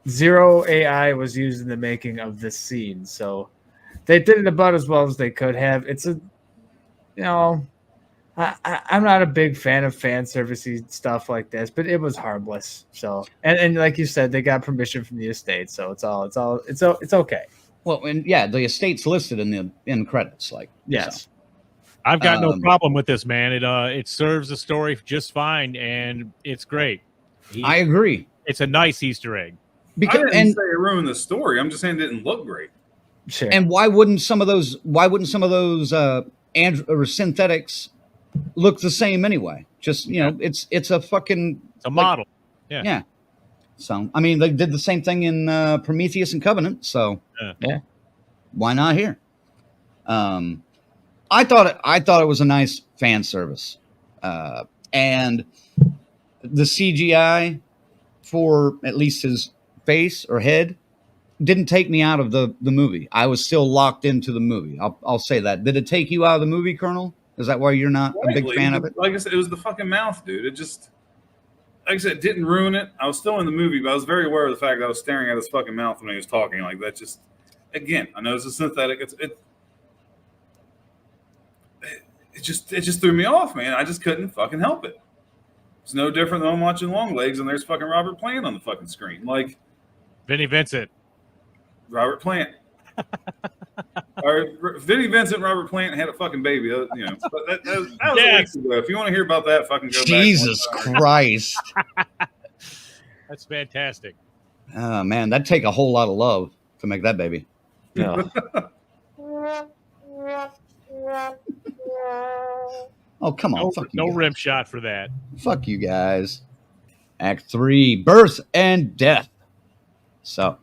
zero AI was used in the making of this scene. So they did it about as well as they could have. It's I'm not a big fan of fan servicey stuff like this, but it was harmless. So, and like you said, they got permission from the estate. So it's okay. Well, and the estate's listed in the credits. Yes, so. I've got no problem with this, man. It serves the story just fine, and it's great. I agree. It's a nice Easter egg. I didn't say it ruined the story. I'm just saying it didn't look great. Sure. And why wouldn't some of those synthetics look the same anyway? Just it's a fucking model. Yeah. So, I mean, they did the same thing in Prometheus and Covenant, so yeah. Why not here? I thought it was a nice fan service, and the CGI for at least his face or head didn't take me out of the movie. I was still locked into the movie. I'll say that. Did it take you out of the movie, Colonel? Is that why you're not a big fan of it? Like I said, it was the fucking mouth, dude. It just, like I said, it didn't ruin it. I was still in the movie, but I was very aware of the fact that I was staring at his fucking mouth when he was talking. Like that just, again, I know it's a synthetic. It just threw me off, man. I just couldn't fucking help it. It's no different than I'm watching Longlegs and there's fucking Robert Plant on the fucking screen. Like Vinnie Vincent. Robert Plant. Or Vinnie Vincent, Robert Plant had a fucking baby, you know. But that was a week ago. If you want to hear about that, fucking go back. Jesus Christ. That's fantastic. Oh, man, that'd take a whole lot of love to make that baby. Yeah. Oh, come on. No rim shot for that. Fuck you guys. Act 3, Birth and Death. So,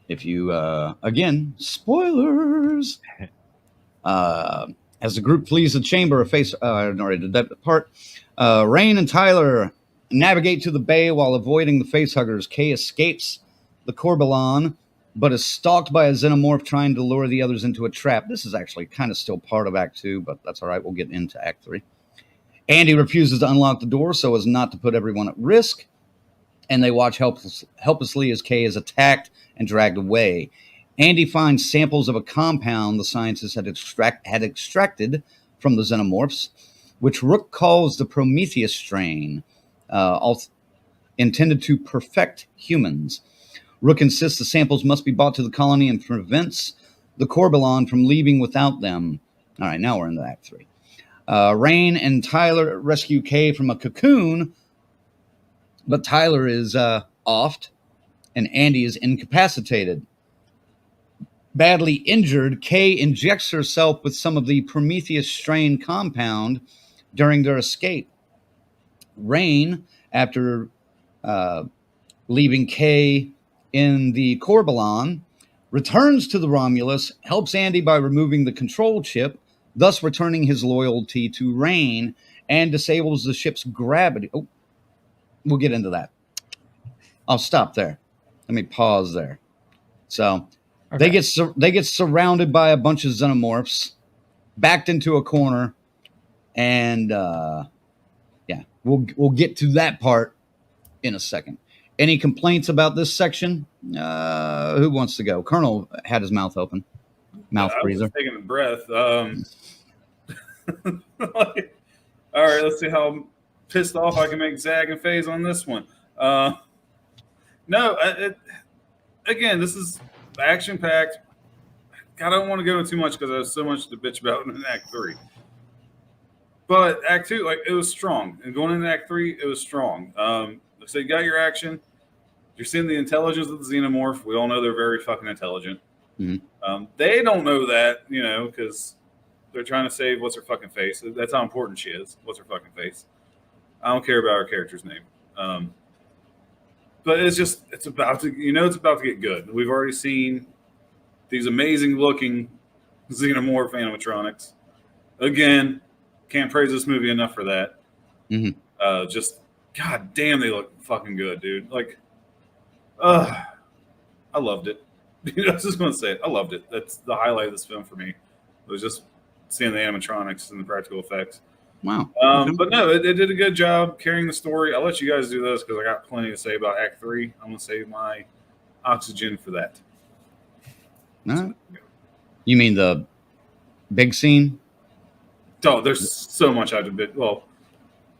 if you, again, spoilers. As the group flees the chamber, Rain and Tyler navigate to the bay while avoiding the facehuggers. Kay escapes the Corbalon, but is stalked by a xenomorph trying to lure the others into a trap. This is actually kind of still part of Act 2, but that's all right. We'll get into Act 3. Andy refuses to unlock the door so as not to put everyone at risk, and they watch helplessly as Kay is attacked and dragged away. Andy finds samples of a compound the scientists had extracted from the xenomorphs, which Rook calls the Prometheus strain, intended to perfect humans. Rook insists the samples must be brought to the colony and prevents the Corbalon from leaving without them. All right, now we're into Act 3. Rain and Tyler rescue Kay from a cocoon, but Tyler is offed and Andy is incapacitated. Badly injured, Kay injects herself with some of the Prometheus strain compound during their escape. Rain, after leaving Kay in the Corbalon, returns to the Romulus, helps Andy by removing the control chip, thus returning his loyalty to Rain, and disables the ship's gravity. Oh, we'll get into that. I'll stop there. Let me pause there. So okay. They get surrounded by a bunch of xenomorphs, backed into a corner, and yeah, we'll get to that part in a second. Any complaints about this section? Who wants to go? Colonel had his mouth open. Mouth breather. I was taking a breath. All right, let's see how pissed off I can make Zag and FaZe on this one. Again, this is action-packed. I don't want to go into too much because I have so much to bitch about in Act 3. But Act 2, like, it was strong. And going into Act 3, it was strong. So you got your action. You're seeing the intelligence of the xenomorph. We all know they're very fucking intelligent. Mm-hmm. They don't know that, you know, because they're trying to save what's her fucking face. That's how important she is. What's her fucking face? I don't care about her character's name. But it's about to get good. We've already seen these amazing looking xenomorph animatronics. Again, can't praise this movie enough for that. Mm-hmm. Just god damn, they look fucking good, dude. Like, I loved it. I was just going to say it. I loved it. That's the highlight of this film for me. It was just seeing the animatronics and the practical effects. Wow. But no, it did a good job carrying the story. I'll let you guys do this because I got plenty to say about Act 3. I'm going to save my oxygen for that. You mean the big scene? Oh, there's so much I have to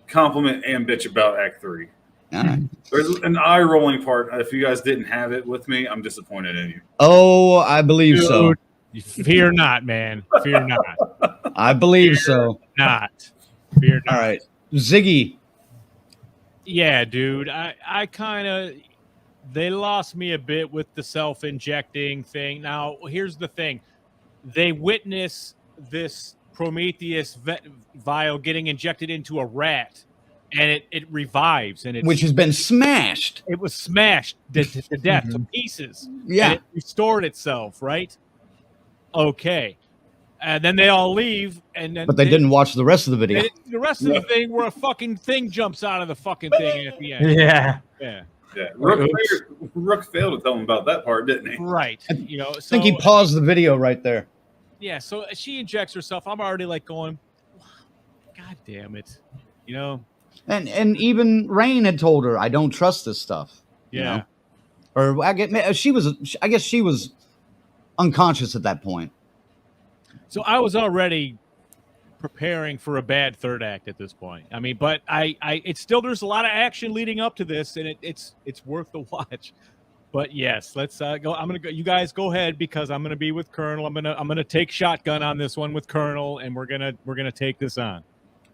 compliment and bitch about Act 3. All right. There's an eye-rolling part. If you guys didn't have it with me, I'm disappointed in you. Oh, I believe so. Fear not, man. Fear not. I believe so. Not. Fear not. All right. Ziggy. Yeah, dude. I kind of... They lost me a bit with the self-injecting thing. Now, here's the thing. They witness this Prometheus vial getting injected into a rat, and it revives. Which has been smashed. It was smashed to death, to pieces. Yeah. And it restored itself, right? Okay. And then they all leave, and then But they didn't watch the rest of the video. the rest of the thing where a fucking thing jumps out of the fucking thing at the end. Yeah. Yeah. Yeah, Rook failed to tell him about that part, didn't he? Right. You know, I think he paused the video right there. Yeah, so she injects herself. I'm already like going, God damn it. You know? And even Rain had told her, I don't trust this stuff. Yeah. You know? Or I guess she was unconscious at that point. So I was already preparing for a bad third act at this point. I mean, but it's still, there's a lot of action leading up to this, and it's worth the watch. But yes, let's go. I'm gonna go. You guys go ahead because I'm gonna be with Colonel. I'm gonna take shotgun on this one with Colonel, and we're gonna take this on.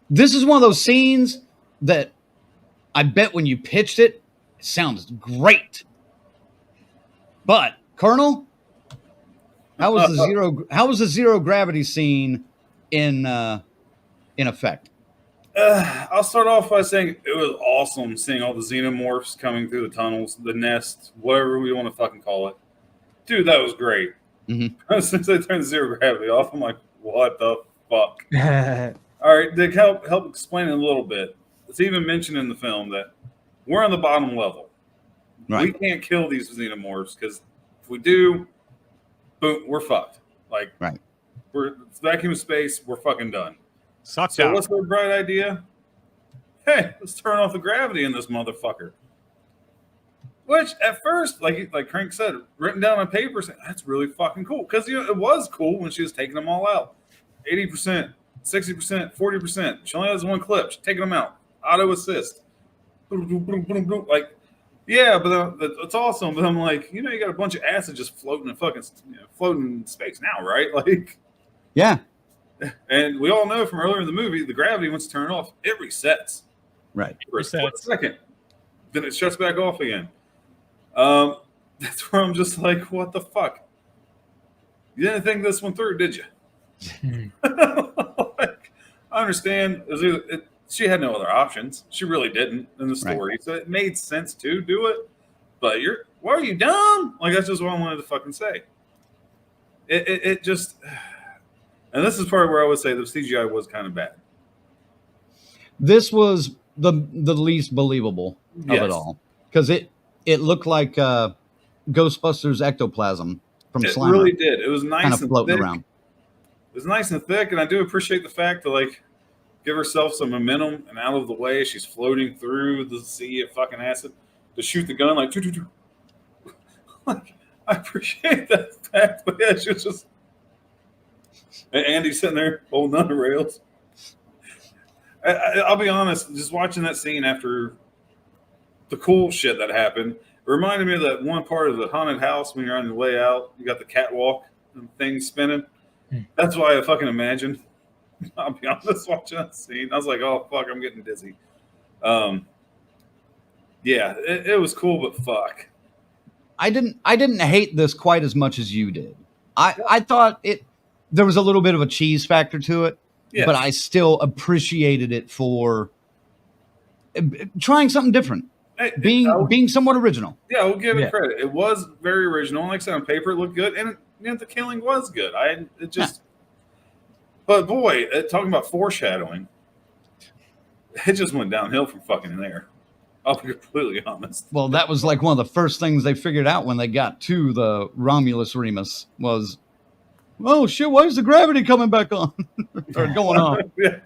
This is one of those scenes that I bet when you pitched it, it sounds great. But Colonel, how was the zero gravity scene in effect? I'll start off by saying it was awesome seeing all the xenomorphs coming through the tunnels, the nest, whatever we want to fucking call it. Dude, that was great. Mm-hmm. Since they turned zero gravity off, I'm like, what the fuck? All right, to help explain it a little bit, it's even mentioned in the film that we're on the bottom level. Right. We can't kill these xenomorphs because if we do, boom, we're fucked. Like, right. It's vacuum space, we're fucking done. Sucks So out. what's their bright idea? Hey, let's turn off the gravity in this motherfucker. Which at first, like Crank said, written down on paper, saying that's really fucking cool. Because it was cool when she was taking them all out. 80%, 60%, 40%. She only has one clip. She's taking them out. Auto assist. Like, yeah, but it's awesome. But I'm like, you got a bunch of acid just floating in space now, right? Like, yeah. And we all know from earlier in the movie, the gravity, once turned off, it resets. Right. For a split second. Then it shuts back off again. That's where I'm just like, what the fuck? You didn't think this one through, did you? Like, I understand. She had no other options. She really didn't in the story. Right. So it made sense to do it. But why are you dumb? Like, that's just what I wanted to fucking say. It just... And this is part where I would say the CGI was kind of bad. This was the least believable of it all. Because it looked like Ghostbusters ectoplasm from Slimer. It really did. It was nice kind of and floating thick. around. It was nice and thick, and I do appreciate the fact to, like, give herself some momentum and out of the way. She's floating through the sea of fucking acid to shoot the gun, like, like, I appreciate that fact, but yeah, she was just... And Andy's sitting there holding on the rails. I'll be honest, just watching that scene after the cool shit that happened, it reminded me of that one part of the haunted house when you're on your way out. You got the catwalk and things spinning. That's why I fucking imagined. I'll be honest, watching that scene. I was like, oh, fuck, I'm getting dizzy. Yeah, it was cool, but fuck. I didn't hate this quite as much as you did. I thought there was a little bit of a cheese factor to it, but I still appreciated it for trying something different, being somewhat original. Yeah, we'll give it credit. It was very original. Like I said, on paper, it looked good, and the killing was good. But boy, talking about foreshadowing, it just went downhill from fucking there. I'll be completely honest. Well, that was like one of the first things they figured out when they got to the Romulus Remus was, oh shit, why is the gravity coming back on or going on? Yeah.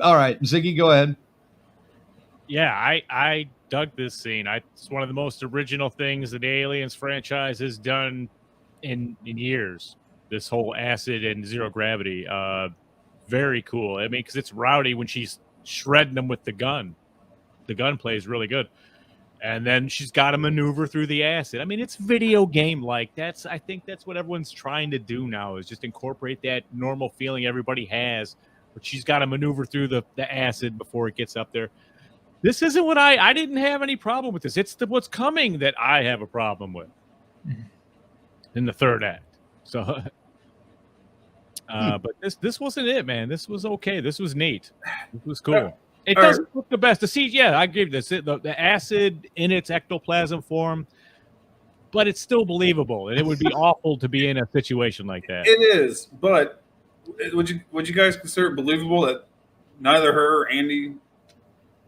All right, Ziggy, go ahead. Yeah, I dug this scene. It's one of the most original things that the Aliens franchise has done in years. This whole acid and zero gravity, very cool. I mean, because it's Rowdy when she's shredding them with the gun. The gunplay is really good. And then she's got to maneuver through the acid. I mean, it's video game like. I think that's what everyone's trying to do now is just incorporate that normal feeling everybody has. But she's got to maneuver through the acid before it gets up there. This isn't what I didn't have any problem with this. It's what's coming that I have a problem with in the third act. So, but this wasn't it, man. This was okay. This was neat. This was cool. It doesn't look the best. I give this. The acid in its ectoplasm form but it's still believable, and it would be awful to be in a situation like that. It is, but would you guys consider it believable that neither her or Andy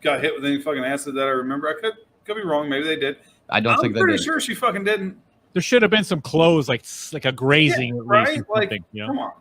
got hit with any fucking acid that I remember? I could be wrong. Maybe they did. I don't think they did. I'm pretty sure she fucking didn't. There should have been some clothes, like a grazing, right? Like, come on.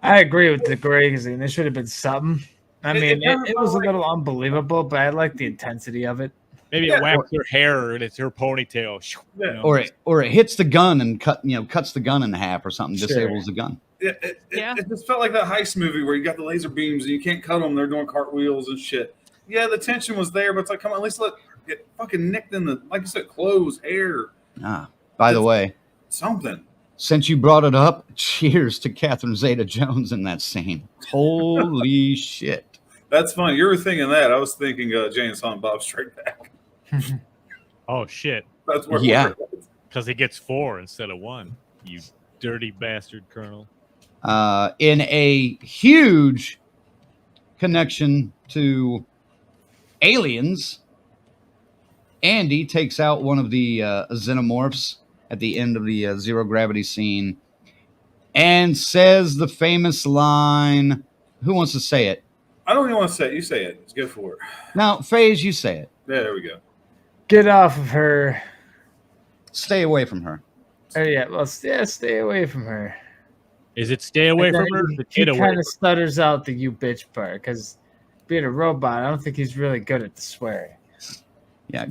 I agree with the grazing. There should have been something. I mean, it was a little unbelievable, but I like the intensity of it. Maybe it whacks her hair and it's her ponytail. Yeah. Or it hits the gun and cuts the gun in half or something, disables the gun. It just felt like that heist movie where you got the laser beams and you can't cut them. They're doing cartwheels and shit. Yeah, the tension was there, but it's like, come on, at least let get fucking nicked in the, like you said, clothes, hair. By the way, something. Since you brought it up, cheers to Catherine Zeta-Jones in that scene. Holy shit. That's funny. You were thinking that. I was thinking Jane and Silent Bob Strike Back. Oh, shit. That's where because he gets 4 instead of 1. You dirty bastard, Colonel. In a huge connection to aliens, Andy takes out one of the xenomorphs at the end of the zero gravity scene and says the famous line. Who wants to say it? I don't even want to say it. You say it. Let's go for it. Now, Faze, you say it. Yeah, there we go. Get off of her. Stay away from her. Oh, yeah. Well, stay away from her. Is it stay away from her? He kind of stutters out the "you bitch" part because being a robot, I don't think he's really good at the swearing. Yeah,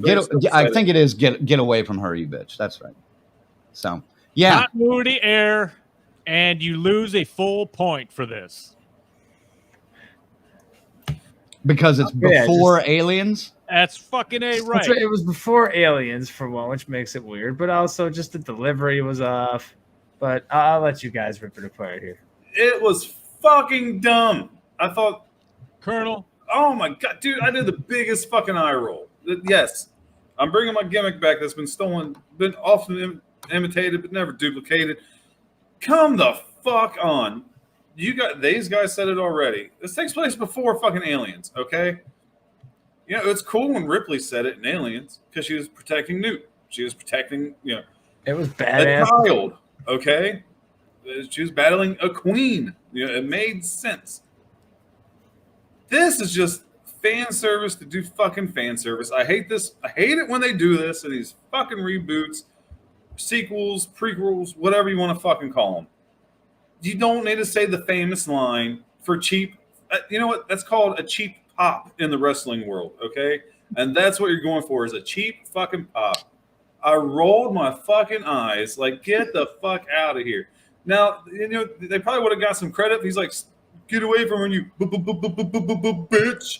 I think it is get away from her, you bitch. That's right. So, yeah. Continuity error, and you lose a full point for this. Because it's before Aliens? That's fucking A right. It was before Aliens, for one, which makes it weird, but also just the delivery was off. But I'll let you guys rip it apart here. It was fucking dumb. I thought, Colonel. Oh my god, dude! I did the biggest fucking eye roll. Yes, I'm bringing my gimmick back. That's been stolen, been often imitated, but never duplicated. Come the fuck on! These guys said it already. This takes place before fucking Aliens, okay? You know, it's cool when Ripley said it in Aliens because she was protecting Newt. She was protecting, it was badass. A child, okay? She was battling a queen. It made sense. This is just fan service to do fucking fan service. I hate this. I hate it when they do this in these fucking reboots, sequels, prequels, whatever you want to fucking call them. You don't need to say the famous line for cheap. You know what? That's called a cheap pop in the wrestling world, okay? And that's what you're going for is a cheap fucking pop. I rolled my fucking eyes like, get the fuck out of here. Now, they probably would have got some credit if he's like, get away from her, you bitch.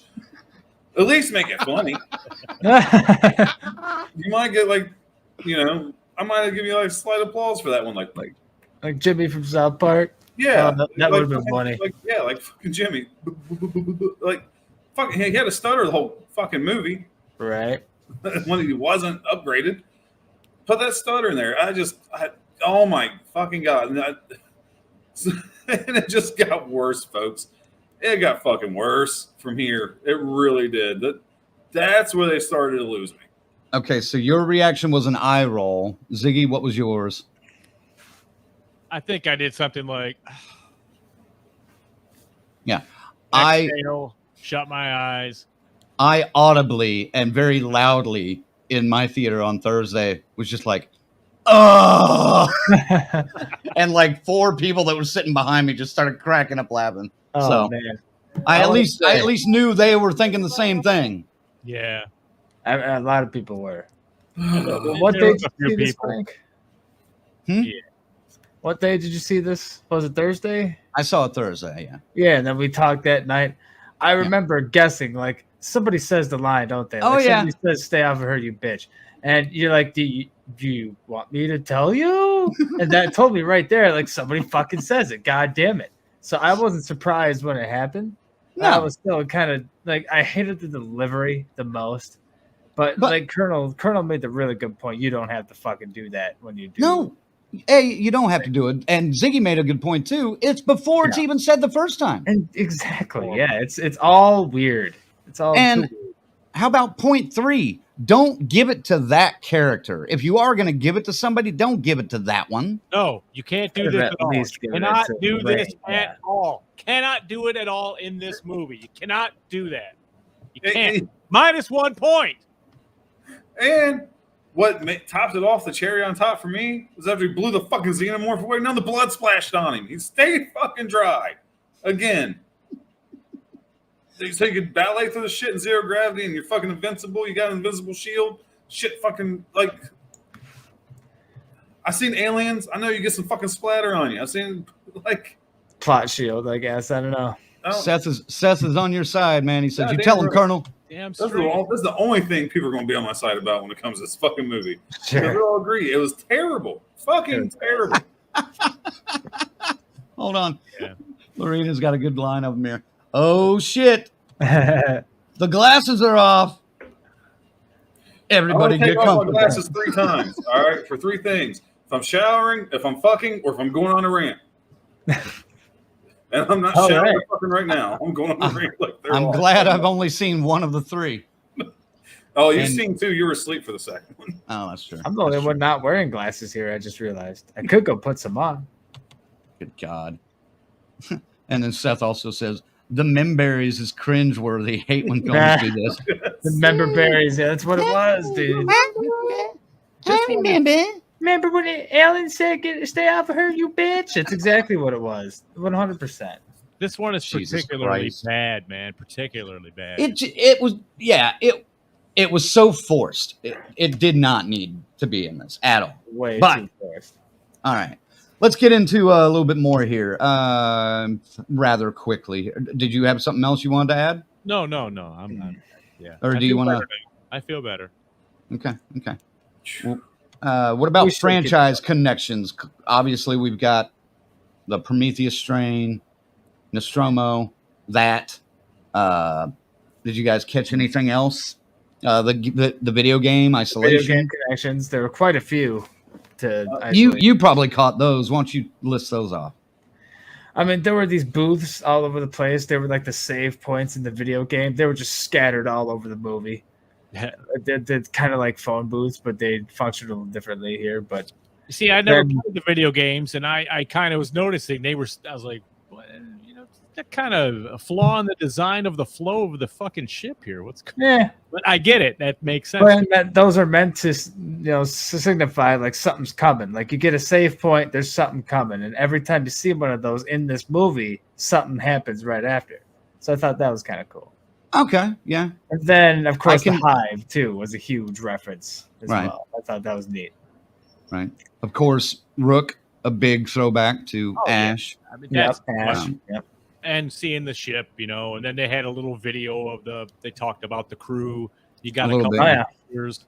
At least make it funny. You might get I might have given you like slight applause for that one, like Jimmy from South Park. Yeah, that would have been funny. Like fucking Jimmy. Like fucking, he had a stutter the whole fucking movie. Right. When he wasn't upgraded. Put that stutter in there. Oh my fucking god. And it just got worse, folks. It got fucking worse from here. It really did. That's where they started to lose me. Okay, so your reaction was an eye roll. Ziggy, what was yours? I think I did something like, yeah, exhale, shut my eyes. I audibly and very loudly in my theater on Thursday was just like, oh, and like 4 people that were sitting behind me just started cracking up laughing. Oh, so man. I at least knew they were thinking the same thing. Yeah, a lot of people were. What day did you see this, Frank? Yeah. What day did you see this? Was it Thursday? I saw it Thursday, yeah. Yeah, and then we talked that night. I remember guessing, like, somebody says the line, don't they? Like, somebody says, stay off of her, you bitch. And you're like, do you want me to tell you? And that told me right there, like, somebody fucking says it. God damn it. So I wasn't surprised when it happened. No. I was still kind of, like, I hated the delivery the most. But like, Colonel made the really good point. You don't have to fucking do that when you do. No. Hey, you don't have to do it. And Ziggy made a good point, too. It's before it's even said the first time. And exactly, yeah. It's all weird. It's all and too weird. How about point 3? don't give it to that character. If you are going to give it to somebody, don't give it to that one. No, you can't do this at all. You cannot do this at all. Cannot do it at all in this movie. You cannot do that. You can't. -1 point. And what topped it off, the cherry on top for me, was after he blew the fucking xenomorph away. Now the blood splashed on him. He stayed fucking dry. Again. So you could ballet through the shit in zero gravity and you're fucking invincible. You got an invincible shield. Shit fucking, like... I've seen Aliens. I know you get some fucking splatter on you. I've seen, like... Plot shield, I guess. I don't know. Seth is on your side, man. He said, God, you tell him, Colonel. Damn This is the only thing people are going to be on my side about when it comes to this fucking movie. Sure. We all agree. It was terrible. Fucking terrible. Hold on. Yeah. Lorena's got a good line of them here. Oh, shit. The glasses are off. Everybody get comfortable. comfortable. My glasses 3 times, all right, for 3 things. If I'm showering, if I'm fucking, or if I'm going on a rant. And I'm not showering fucking right now. I'm going on a rant. Like I'm glad I've only seen one of the 3. Oh, you've seen 2. You were asleep for the second one. Oh, that's true. I'm the only one not wearing glasses here. I just realized. I could go put some on. Good God. And then Seth also says, the Memberries is cringeworthy. Hate when films do this. The member berries. Yeah, that's what it was, dude. Just remember. Remember when Ellen said, "Stay off of her, you bitch"? That's exactly what it was. 100%. This one is Jesus particularly Christ. bad, man. Particularly bad. It was, yeah, it was so forced. It did not need to be in this at all. Way But- too forced. All right. Let's get into a little bit more here rather quickly. Did you have something else you wanted to add? No. I'm not. Yeah. Or do you want to? I feel better. Okay. What about We should franchise connections? Obviously, we've got the Prometheus strain, Nostromo, that. Did you guys catch anything else? The video game Isolation. Video game connections. There were quite a few. You probably caught those. Why don't you list those off? I mean, there were these booths all over the place. They were like the save points in the video game. They were just scattered all over the movie. They're kind of like phone booths, but they functioned a little differently here. But See, I never played the video games, and I kind of was noticing I was like, what, that kind of a flaw in the design of the flow of the fucking ship here. What's But I get it. That makes sense. But those are meant to, signify like something's coming. Like you get a save point, there's something coming, and every time you see one of those in this movie, something happens right after. So I thought that was kind of cool. Okay, yeah. And then, of course, the Hive too was a huge reference as Right. well. I thought that was neat. Right. Of course, Rook, a big throwback to Ash. I mean, that's Ash. Yep. and seeing the ship, and then they had a little video of they talked about the crew. You got a little couple bit. of pictures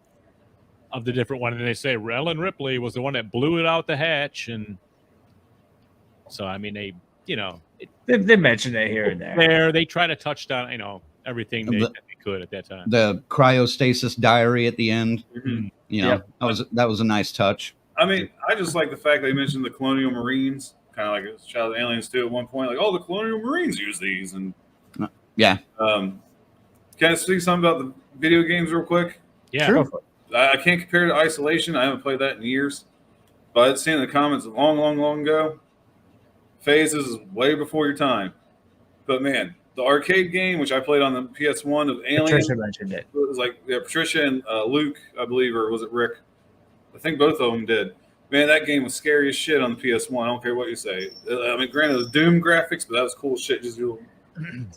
of the different one, and they say Ellen Ripley was the one that blew it out the hatch, and so I mean They mentioned it here and there. they try to touch down everything that they could at that time. The cryostasis diary at the end. Mhm. That was a nice touch. I mean, I just like the fact they mentioned the Colonial Marines, kind of like a Child of Aliens too at one point. Like, the Colonial Marines use these. And Yeah. can I speak something about the video games real quick? Yeah, Sure. I can't compare to Isolation. I haven't played that in years. But I'd seen in the comments long ago. Phases is way before your time. But man, the arcade game, which I played on the PS1 of Aliens, Patricia mentioned it. it was like Patricia and Luke, I believe, or was it Rick? I think both of them did. Man, that game was scary as shit on the PS1. I don't care what you say. I mean, granted, it was Doom graphics, but that was cool shit. Just do.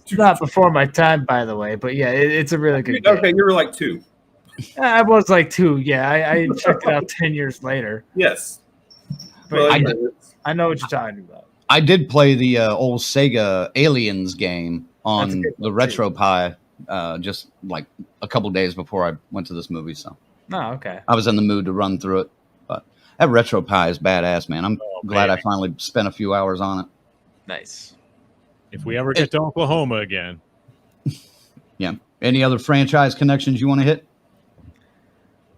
It's not before my time, by the way, but yeah, it's a really good game. Okay, you were like 2. I was like 2. Yeah, I checked it out 10 years later. Yes. But I- I know what you're talking about. I did play the old Sega Aliens game That's a on good the one, Retro Pi just like a couple days before I went to this movie. So Oh, okay. I was in the mood to run through it. But that Retro Pi is badass, man. I'm glad man. I finally spent a few hours on it. Nice. if we ever get to Oklahoma again. Yeah. Any other franchise connections you want to hit?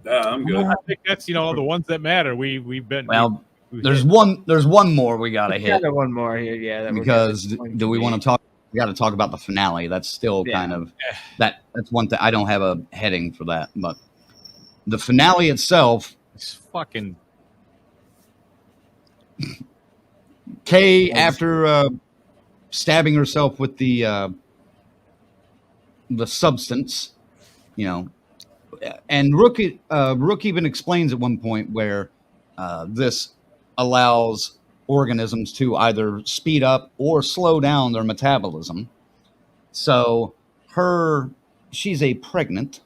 I'm good. I think that's the ones that matter. We've been Well, we there's hit- one more we got to hit Got one more here, yeah. that we're because gonna- do we want to talk? We got to talk about the finale. That's still Yeah. kind of that's one thing. I don't have a heading for that, but The finale itself, It's fucking. Kay, after stabbing herself with the substance, you know, and Rook even explains at one point where this allows organisms to either speed up or slow down their metabolism. So she's a pregnant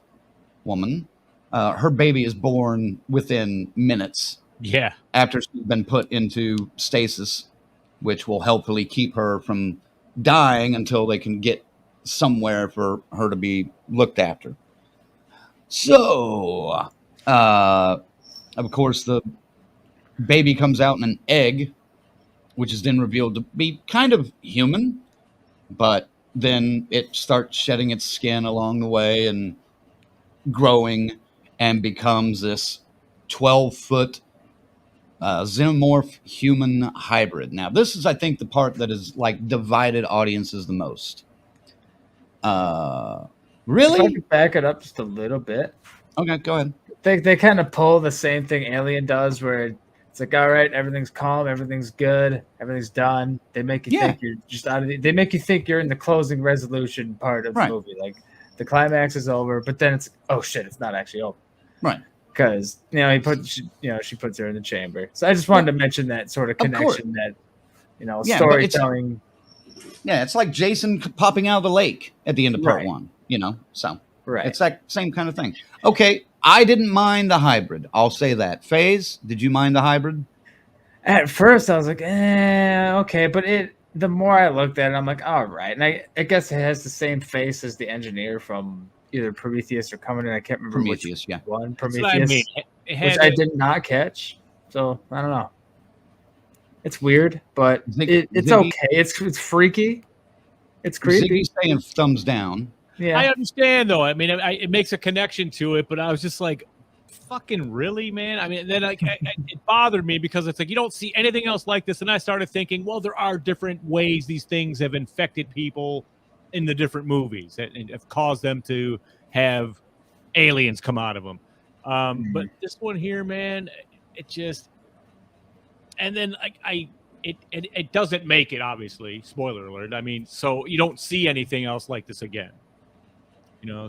woman. Her baby is born within minutes Yeah. after she's been put into stasis, which will helpfully keep her from dying until they can get somewhere for her to be looked after. So, of course, the baby comes out in an egg, which is then revealed to be kind of human, but then it starts shedding its skin along the way and growing and becomes this 12-foot xenomorph human hybrid. Now, this is, I think, the part that is like divided audiences the most. Really? If I could back it up just a little bit. Okay, go ahead. They kind of pull the same thing Alien does, where it's like, all right, everything's calm, everything's good, everything's done. They make you think you're just out of they make you think you're in the closing resolution part of the movie. Like the climax is over, but then it's, oh shit, it's not actually over. Right. Because she puts her in the chamber. So I just wanted to mention that sort of connection, that storytelling. Yeah, it's like Jason popping out of the lake at the end of part one. So it's that same kind of thing. Okay, I didn't mind the hybrid. I'll say that. FaZe, did you mind the hybrid? At first, I was like, okay, but the more I looked at it, I'm like, all right. And I guess it has the same face as the engineer from either Prometheus or Covenant. I can't remember Prometheus, which one. That's Prometheus, what I mean. which I did not catch. So I don't know. It's weird, but it's okay. It's freaky. It's creepy. Ziggy's saying thumbs down. Yeah, I understand though. I mean, it makes a connection to it, but I was just like, "Fucking really, man." I mean, then it bothered me because it's like you don't see anything else like this, and I started thinking, well, there are different ways these things have infected people in the different movies and have caused them to have aliens come out of them. But this one here, man, it just, and then it doesn't make it, obviously. Spoiler alert. I mean, so you don't see anything else like this again.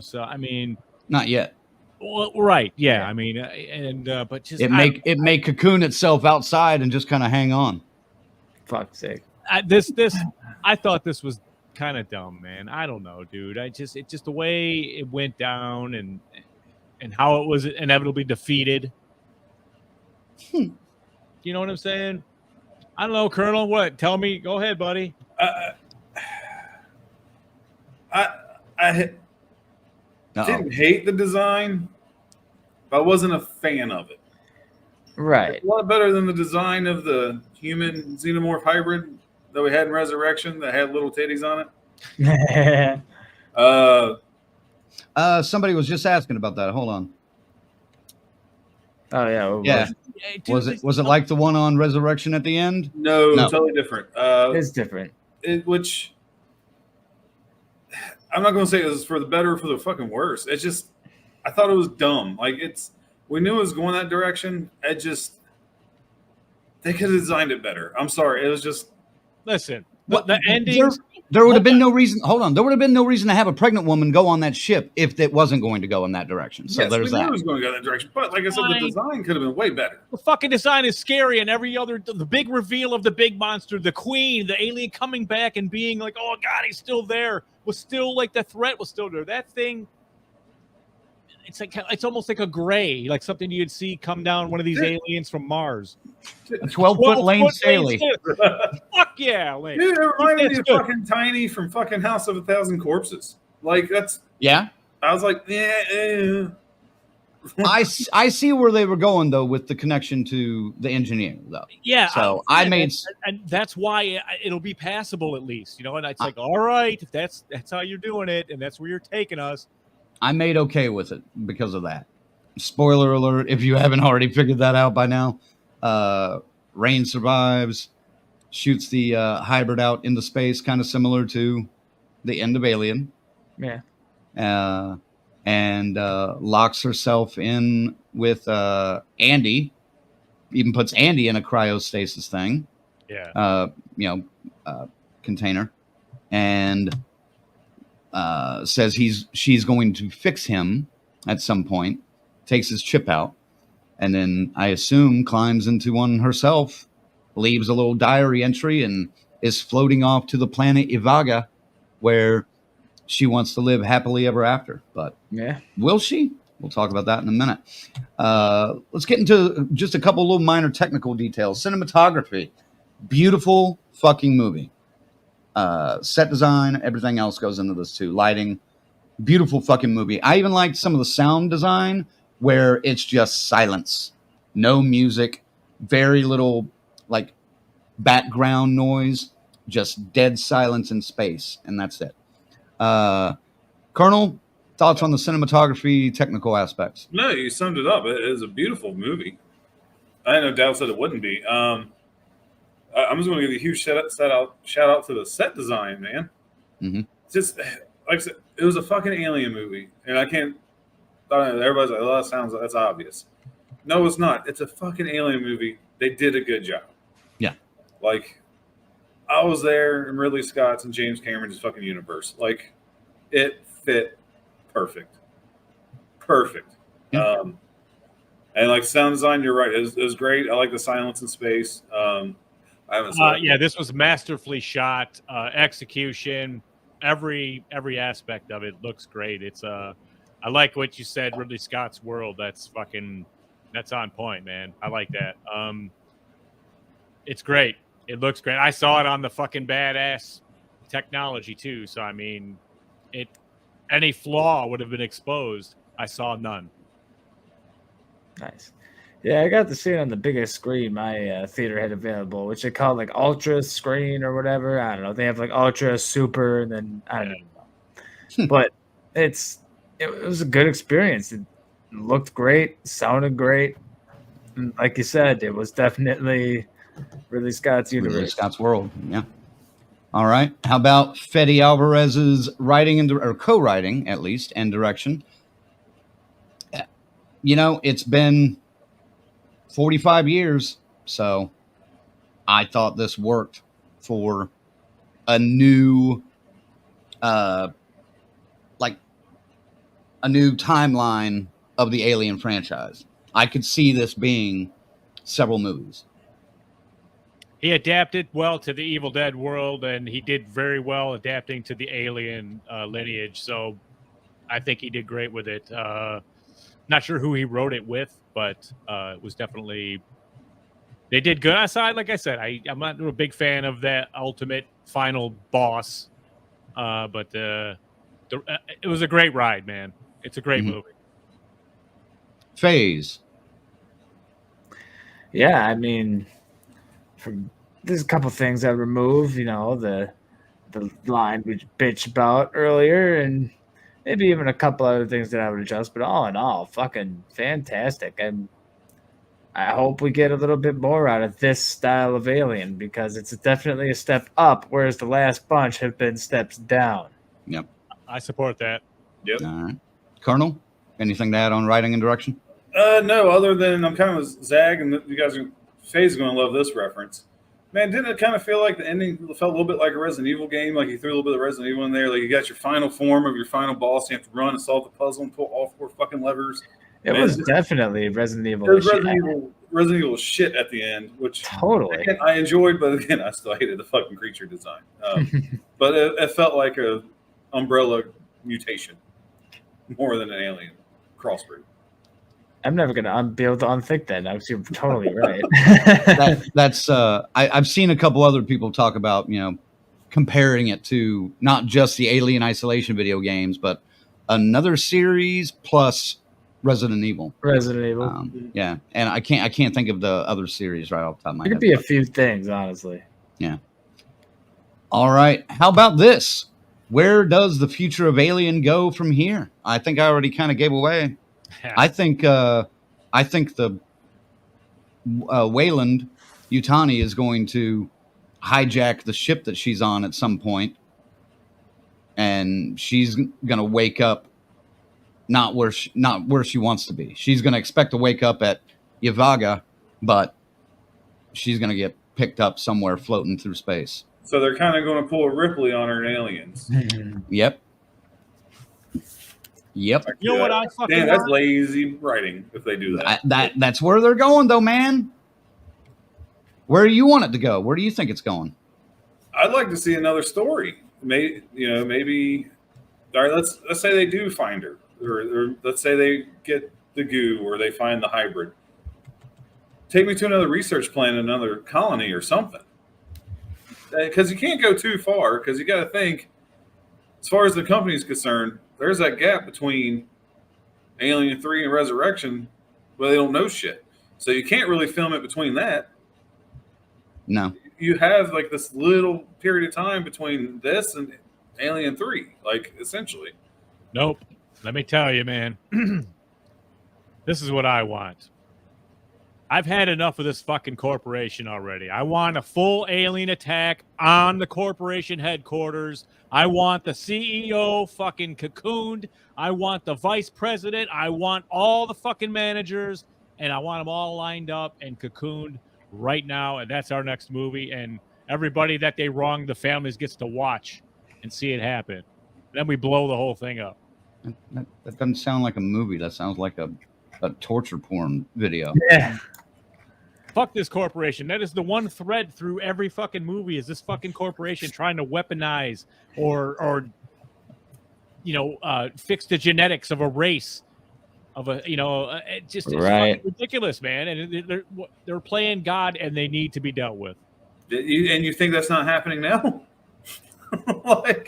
So I mean, not yet. Well, right? Yeah, I mean, but just it may cocoon itself outside and just kind of hang on. Fuck's sake! I thought this was kind of dumb, man. I don't know, dude. It's just the way it went down and how it was inevitably defeated. You know what I'm saying? I don't know, Colonel. What? Tell me. Go ahead, buddy. I didn't hate the design, but I wasn't a fan of it. Right. It's a lot better than the design of the human xenomorph hybrid that we had in Resurrection that had little titties on it. Somebody was just asking about that. Hold on. Oh yeah. Yeah. Was it like the one on Resurrection at the end? No. Totally different. It's different. Which I'm not going to say it was for the better or for the fucking worse. It's just, I thought it was dumb. Like we knew it was going that direction. They could have designed it better. I'm sorry. It was just. Listen, the endings. There would have been no reason. Hold on. There would have been no reason to have a pregnant woman go on that ship if it wasn't going to go in that direction. So yes, there's we knew that. it was going to go that direction. But like I said, the design could have been way better. The fucking design is scary, and the big reveal of the big monster, the queen, the alien coming back and being like, oh god, he's still there, was still like the threat was still there. That thing, it's almost like a gray, like something you'd see come down one of these aliens from Mars. A 12-foot Lane Staley. Fuck yeah, Lane. Dude, it reminded me of fucking Tiny from fucking House of a Thousand Corpses. Like that's. Yeah. I was like, yeah. I see where they were going though with the connection to the engineer though. Yeah. So and that's why it'll be passable at least, And it's like, all right, if that's how you're doing it, and that's where you're taking us. I made okay with it because of that. Spoiler alert, if you haven't already figured that out by now. Rain survives, shoots the hybrid out into space, kind of similar to the end of Alien. Yeah. and locks herself in with Andy. Even puts Andy in a cryostasis thing. Yeah. Container, and says she's going to fix him at some point. Takes his chip out, and then I assume climbs into one herself, leaves a little diary entry, and is floating off to the planet Ivaga, where she wants to live happily ever after. But Yeah. will she? We'll talk about that in a minute. Let's get into just a couple little minor technical details. Cinematography. Beautiful fucking movie. Set design, everything else goes into this too. Lighting. Beautiful fucking movie. I even liked some of the sound design where it's just silence. No music. Very little like background noise. Just dead silence in space. And that's it. Colonel, thoughts on the cinematography, technical aspects? No, you summed it up. It is a beautiful movie. I had no doubts that it wouldn't be. I'm just going to give you a huge shout out to the set design, man. Mm-hmm. Just like I said, it was a fucking alien movie, and I don't know, everybody's like, "Oh, that's obvious." No, it's not. It's a fucking alien movie. They did a good job. Yeah. Like, I was there in Ridley Scott's and James Cameron's fucking universe. Like, it fit perfect. Yeah. And like sound design, you're right. It was great. I like the silence in space. I haven't seen it. Yeah, this was masterfully shot. Execution, every aspect of it looks great. It's I like what you said, Ridley Scott's world. That's on point, man. I like that. It's great. It looks great. I saw it on the fucking badass technology too. So I mean, any flaw would have been exposed. I saw none. Nice. Yeah, I got to see it on the biggest screen my theater had available, which they call like ultra screen or whatever. I don't know. They have like ultra, super, and then I don't know. But it was a good experience. It looked great, sounded great. And like you said, it was definitely Ridley Scott's universe. Ridley Scott's world. Yeah. All right. How about Fede Alvarez's writing or co-writing, at least, and direction? You know, it's been 45 years, so I thought this worked for a new timeline of the Alien franchise. I could see this being several movies. He adapted well to the Evil Dead world, and he did very well adapting to the Alien lineage. So I think he did great with it. Not sure who he wrote it with, but it was definitely they did good. Aside, like I said, I'm not a big fan of that ultimate final boss, but it was a great ride, man. It's a great movie. Phase. Yeah, I mean, there's a couple things I remove. You know, the line we bitched about earlier, and maybe even a couple other things that I would adjust. But all in all, fucking fantastic. And I hope we get a little bit more out of this style of Alien because it's definitely a step up, whereas the last bunch have been steps down. Yep. I support that. Yep. All right. Colonel, anything to add on writing and direction? No, other than I'm kind of Zag, and you guys Faye's going to love this reference. Man, didn't it kind of feel like the ending felt a little bit like a Resident Evil game? Like you threw a little bit of Resident Evil in there. Like you got your final form of your final boss. You have to run and solve the puzzle and pull all 4 fucking levers. It was definitely Resident Evil. It was Resident Evil shit at the end, which totally again, I enjoyed, but again, I still hated the fucking creature design. But it felt like a Umbrella mutation more than an alien crossbreed. I'm never gonna be able to unthink that now because you're totally right. I've seen a couple other people talk about, you know, comparing it to not just the Alien Isolation video games, but another series plus Resident Evil. Yeah, and I can't think of the other series right off the top of my head. It could be a few things, honestly. Yeah. All right. How about this? Where does the future of Alien go from here? I think I already kind of gave away. I think the Wayland Yutani is going to hijack the ship that she's on at some point, and she's going to wake up not where she wants to be. She's going to expect to wake up at Yavaga, but she's going to get picked up somewhere floating through space. So they're kind of going to pull a Ripley on her in Aliens. Yep. You know what I fucking damn, that's want? lazy writing if they do that. That's where they're going, though, man. Where do you want it to go? Where do you think it's going? I'd like to see another story. Maybe. All right, let's say they do find her, or let's say they get the goo, or they find the hybrid. Take me to another research plant, another colony, or something. Because you can't go too far. Because you got to think, as far as the company is concerned, there's that gap between Alien 3 and Resurrection where they don't know shit. So you can't really film it between that. No. You have like this little period of time between this and Alien 3, like essentially. Nope. Let me tell you, man. This is what I want. I've had enough of this fucking corporation already. I want a full alien attack on the corporation headquarters. I want the CEO fucking cocooned. I want the vice president. I want all the fucking managers. And I want them all lined up and cocooned right now. And that's our next movie. And everybody that they wronged, the families gets to watch and see it happen. Then we blow the whole thing up. That doesn't sound like a movie. That sounds like a torture porn video. Yeah. Fuck this corporation. That is the one thread through every fucking movie is this fucking corporation trying to weaponize or fix the genetics of a race of a, it's fucking ridiculous, man. And they're playing God and they need to be dealt with. And you think that's not happening now? Like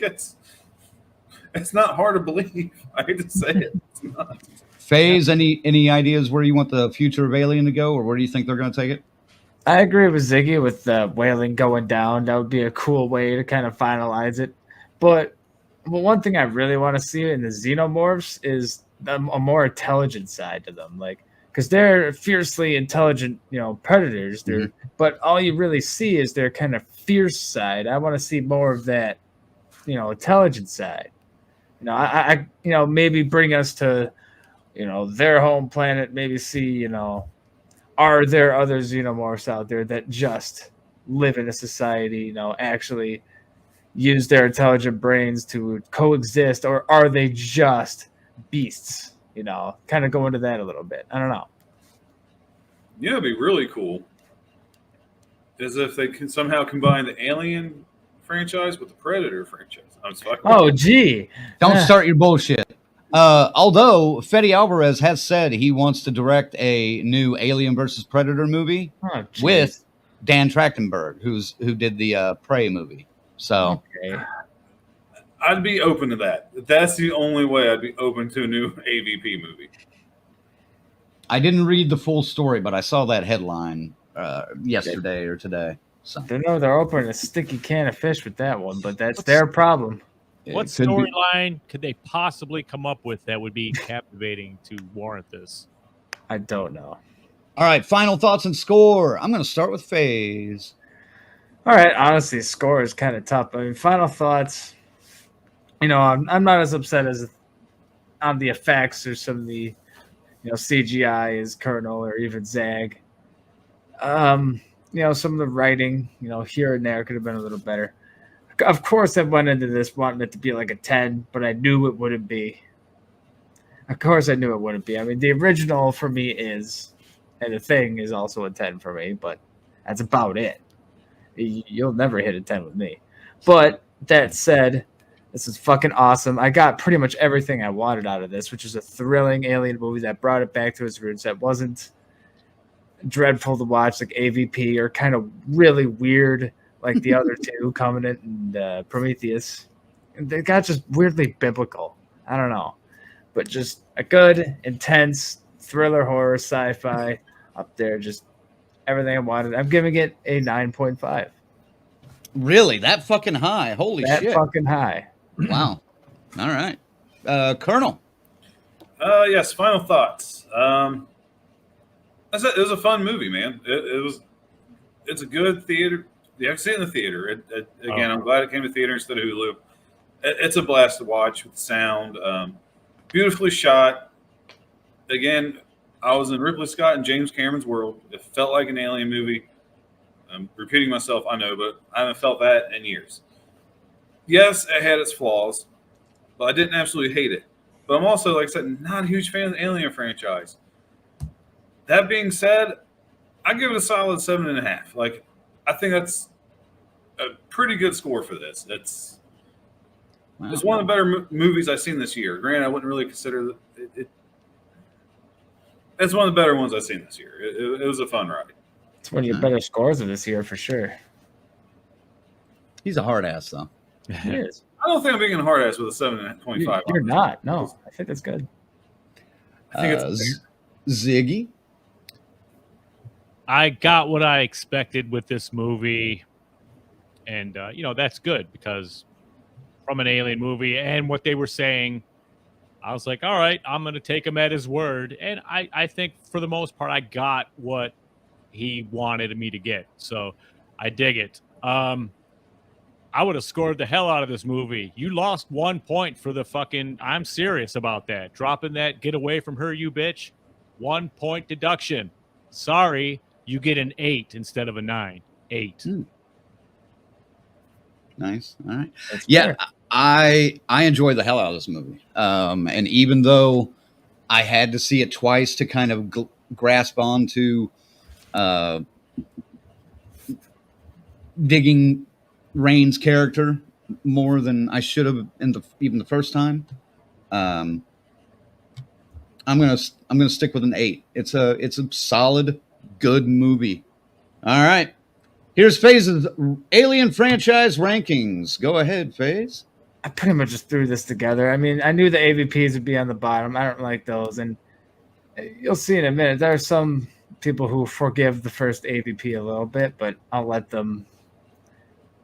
it's not hard to believe. I hate to say it. It's not. Phase, any ideas where you want the future of Alien to go, or where do you think they're going to take it? I agree with Ziggy with the whaling going down. That would be a cool way to kind of finalize it. But one thing I really want to see in the xenomorphs is a more intelligent side to them, like because they're fiercely intelligent, predators. But all you really see is their kind of fierce side. I want to see more of that, intelligent side. I maybe bring us to their home planet, maybe see, are there other xenomorphs out there that just live in a society, actually use their intelligent brains to coexist, or are they just beasts? Kind of go into that a little bit. I don't know. Yeah, it'd be really cool. As if they can somehow combine the Alien franchise with the Predator franchise. Gee. Don't start your bullshit. Although Fede Alverez has said he wants to direct a new Alien versus Predator movie with Dan Trachtenberg, who did the Prey movie. So I'd be open to that. That's the only way I'd be open to a new AVP movie. I didn't read the full story, but I saw that headline yesterday or today. So. They're opening a sticky can of fish with that one, but that's their problem. What storyline could they possibly come up with that would be captivating to warrant this? I don't know. All right, final thoughts and score. I'm going to start with Phase. All right, honestly, score is kind of tough. I mean, final thoughts. I'm not as upset as on the effects or some of the, CGI as Colonel or even Zag. Some of the writing, here and there could have been a little better. Of course, I went into this wanting it to be like a 10, but I knew it wouldn't be. Of course, I knew it wouldn't be. I mean, the original for me is, and the thing is also a 10 for me, but that's about it. You'll never hit a 10 with me. But that said, this is fucking awesome. I got pretty much everything I wanted out of this, which is a thrilling alien movie that brought it back to its roots, that wasn't dreadful to watch like AVP or kind of really weird like the other two, Covenant and Prometheus. They got just weirdly biblical. I don't know. But just a good, intense thriller, horror, sci-fi up there. Just everything I wanted. I'm giving it a 9.5. Really? That fucking high? Holy shit. That fucking high. Wow. All right. Colonel. Yes, final thoughts. It was a fun movie, man. It's a good theater. You have to see it in the theater. I'm glad it came to theater instead of Hulu. It's a blast to watch with sound. beautifully shot. Again, I was in Ripley Scott and James Cameron's world. It felt like an alien movie. I'm repeating myself, I know, but I haven't felt that in years. Yes, it had its flaws, but I didn't absolutely hate it. But I'm also, like I said, not a huge fan of the Alien franchise. That being said, I give it a solid 7.5. Like, I think that's a pretty good score for this. It's one of the better movies I've seen this year. Granted, I wouldn't really consider it. It's one of the better ones I've seen this year. It was a fun ride. It's one of your better scores of this year for sure. He's a hard ass, though. He is. I don't think I'm being a hard ass with a 7.25. You're not. No, I think that's good. I think it's Ziggy. I got what I expected with this movie, and that's good because from an alien movie and what they were saying, I was like, all right, I'm going to take him at his word, and I think for the most part I got what he wanted me to get, so I dig it. I would have scored the hell out of this movie. You lost 1 point for the fucking, I'm serious about that. Dropping that, get away from her, you bitch. 1 point deduction. Sorry, you get an 8 instead of a 9. 8. Nice. All right. That's Yeah, fair. I enjoyed the hell out of this movie. And even though I had to see it twice to kind of grasp onto digging Rain's character more than I should have even the first time. I'm gonna stick with an 8. It's a solid, good movie. All right, here's FaZe's Alien franchise rankings. Go ahead, FaZe. I pretty much just threw this together. I mean, I knew the AVPs would be on the bottom. I don't like those, and you'll see in a minute. There are some people who forgive the first AVP a little bit, but I'll let them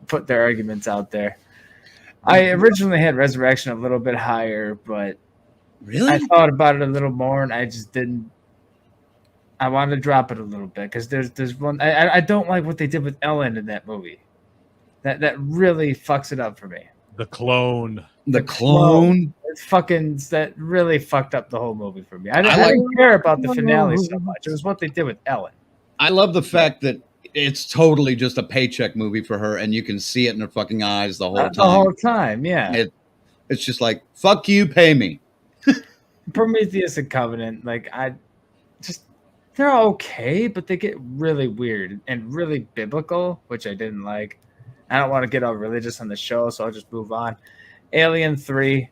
put their arguments out there. I originally had Resurrection a little bit higher, but Really? I thought about it a little more, and I just didn't. I wanted to drop it a little bit because there's one. I don't like what they did with Ellen in that movie. That really fucks it up for me. The clone. The clone. That really fucked up the whole movie for me. I didn't care about the finale so much. It was what they did with Ellen. I love the fact that it's totally just a paycheck movie for her, and you can see it in her fucking eyes the whole time. The whole time, yeah. It's just like, fuck you, pay me. Prometheus and Covenant, they're okay, but they get really weird and really biblical, which I didn't like. I don't want to get all religious on the show, so I'll just move on. Alien 3,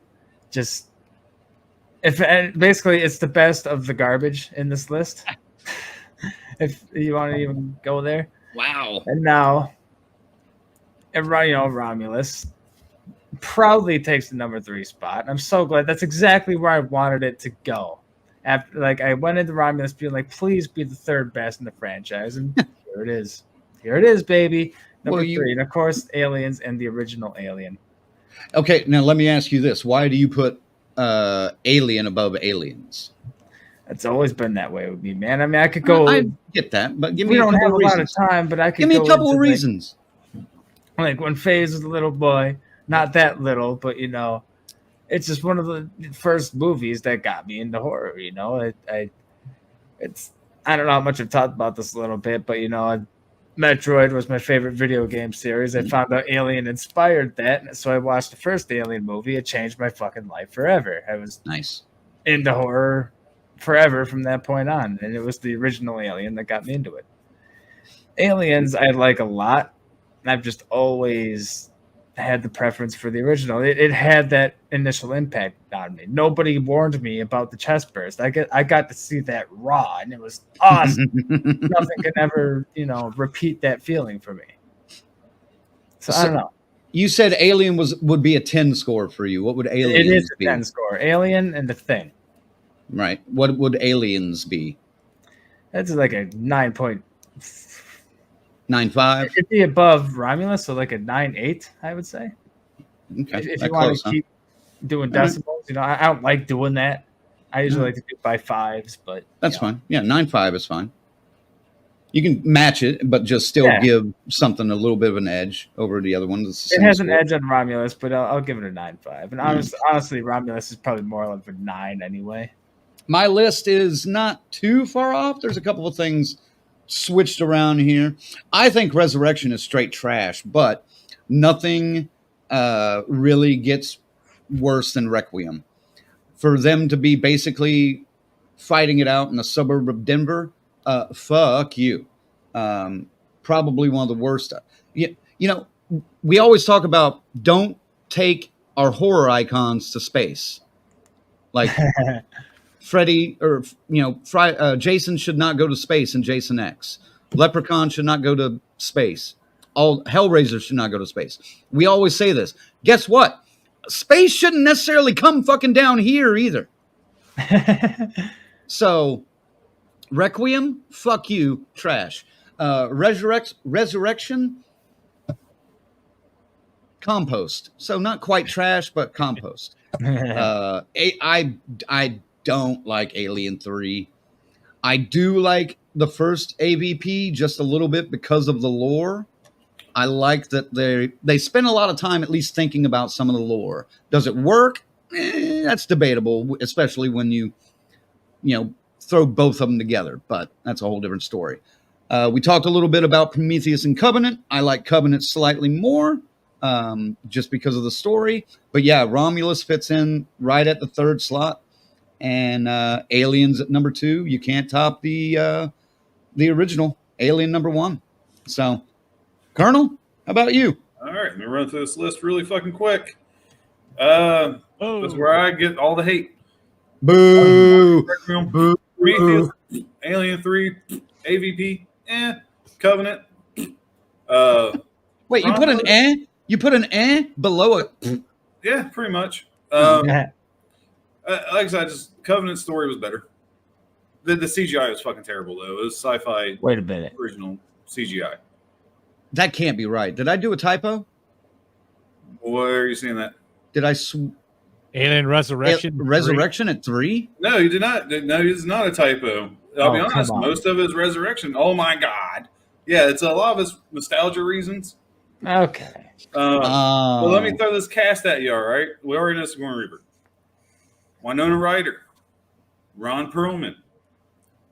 basically it's the best of the garbage in this list. If you want to even go there. Wow. And now, Romulus proudly takes the number 3 spot. And I'm so glad. That's exactly where I wanted it to go. After, I went into Romulus being like, please be the third best in the franchise. And here it is. Here it is, baby. Number 3. And, of course, Aliens and the original Alien. Okay, now let me ask you this. Why do you put Alien above Aliens? It's always been that way with me, man. I mean, I could go. I get that, but give me we a don't couple have of a lot of reasons. time, but I could Give me a go couple of into, reasons. Like when FaZe was a little boy, not that little, but it's just one of the first movies that got me into horror. I don't know how much I've talked about this a little bit, but Metroid was my favorite video game series. I found out Alien inspired that, so I watched the first Alien movie. It changed my fucking life forever. I was Nice. into horror forever from that point on, and it was the original Alien that got me into it. Aliens I like a lot. I've just always had the preference for the original. It had that initial impact on me. Nobody warned me about the chest burst. I got to see that raw, and it was awesome. Nothing can ever, repeat that feeling for me. So I don't know. You said Alien would be a 10 score for you. What would Aliens It is a be? 10 score. Alien and The Thing. Right. What would Aliens be? That's like a 9.5. 9.5? It'd be above Romulus, so like a 9.8, I would say. Okay. If that you want close, to huh? keep doing All right. decimals, I don't like doing that. I usually like to do by 5s, but That's fine. Yeah, 9.5 is fine. You can match it, but just still Yeah. give something a little bit of an edge over the other one. It's the It same has an score. edge on Romulus, but I'll give it a 9.5. And honestly, Romulus is probably more of a 9 anyway. My list is not too far off. There's a couple of things switched around here. I think Resurrection is straight trash, but nothing really gets worse than Requiem. For them to be basically fighting it out in a suburb of Denver, fuck you. Probably one of the worst. You know, we always talk about don't take our horror icons to space. Like Freddy or Jason should not go to space in Jason X. Leprechaun should not go to space. All Hellraiser should not go to space. We always say this. Guess what? Space shouldn't necessarily come fucking down here either. So, Requiem, fuck you, trash. Resurrection, compost. So not quite trash, but compost. I don't like Alien 3. I do like the first AVP just a little bit because of the lore. I like that they spend a lot of time at least thinking about some of the lore. Does it work? That's debatable, especially when you throw both of them together, but that's a whole different story. We talked a little bit about Prometheus and Covenant. I like Covenant slightly more, just because of the story. But yeah, Romulus fits in right at the third slot, and Aliens at number 2. You can't top the original Alien number 1. So, Colonel, how about you? All right, let me run through this list really fucking quick. That's where I get all the hate. Boo! Boo! Prometheus, Alien 3, AVP, Covenant. Wait, you put an eh? You put an eh below it? Yeah, pretty much. Like I said, Covenant's story was better. The CGI was fucking terrible though. It was sci-fi. Wait a minute. Original CGI. That can't be right. Did I do a typo? Where are you seeing that? Did I Alien Resurrection? Resurrection at 3? No, you did not. No, it's not a typo. I'll be honest. Come on. Most of it is Resurrection. Oh my god. Yeah, it's a lot of it's nostalgia reasons. Okay. Well, let me throw this cast at you. All right, we already know Sigourney Weaver, Winona Ryder, Ron Perlman,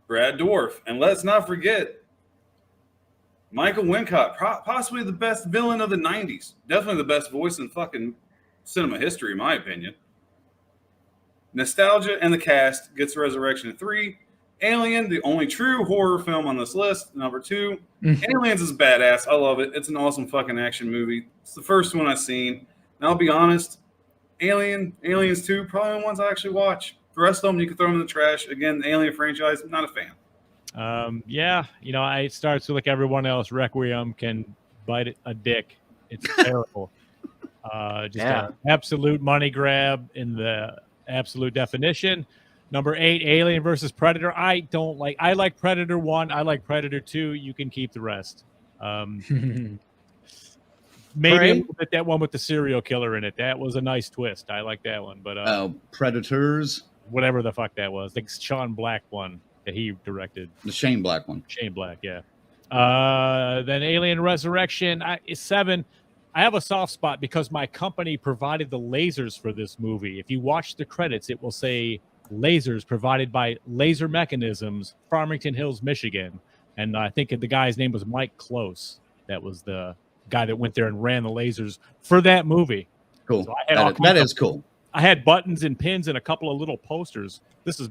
Brad Dourif, and let's not forget Michael Wincott, possibly the best villain of the 90s. Definitely the best voice in fucking cinema history, in my opinion. Nostalgia and the cast gets Resurrection at 3. Alien, the only true horror film on this list, number 2. Aliens is badass. I love it. It's an awesome fucking action movie. It's the first one I've seen. And I'll be honest, Aliens 2, probably the ones I actually watch. The rest of them, you can throw them in the trash. Again, the Alien franchise, I'm not a fan. Yeah, it starts with like everyone else. Requiem can bite a dick. It's terrible. An absolute money grab in the absolute definition. Number 8, Alien versus Predator. I like Predator 1. I like Predator 2. You can keep the rest. Maybe a little bit that one with the serial killer in it. That was a nice twist. I like that one. But Predators. Whatever the fuck that was. The Sean Black one that he directed. The Shane Black one. Shane Black, yeah. Then Alien Resurrection is 7. I have a soft spot because my company provided the lasers for this movie. If you watch the credits, it will say lasers provided by Laser Mechanisms, Farmington Hills, Michigan. And I think the guy's name was Mike Close. That was the guy that went there and ran the lasers for that movie. Cool. So that is cool. I had buttons and pins and a couple of little posters. This is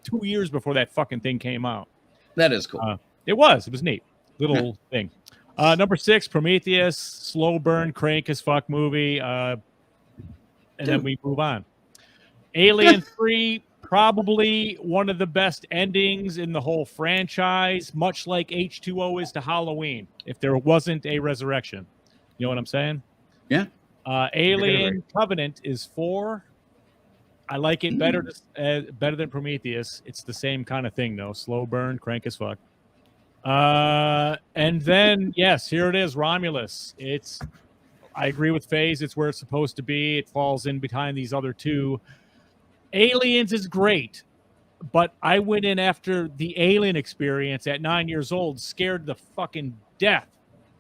2 years before that fucking thing came out. That is cool. It was neat. Little thing. Number 6, Prometheus, slow burn, crank as fuck movie. And then we move on. Alien 3, probably one of the best endings in the whole franchise, much like H2O is to Halloween, if there wasn't a resurrection. You know what I'm saying? Yeah. Alien Covenant is 4. I like it better than Prometheus. It's the same kind of thing, though. Slow burn, crank as fuck. And then, yes, here it is, Romulus. I agree with FaZe. It's where it's supposed to be. It falls in behind these other two. Aliens is great. But I went in after the Alien experience at 9 years old, scared the fucking death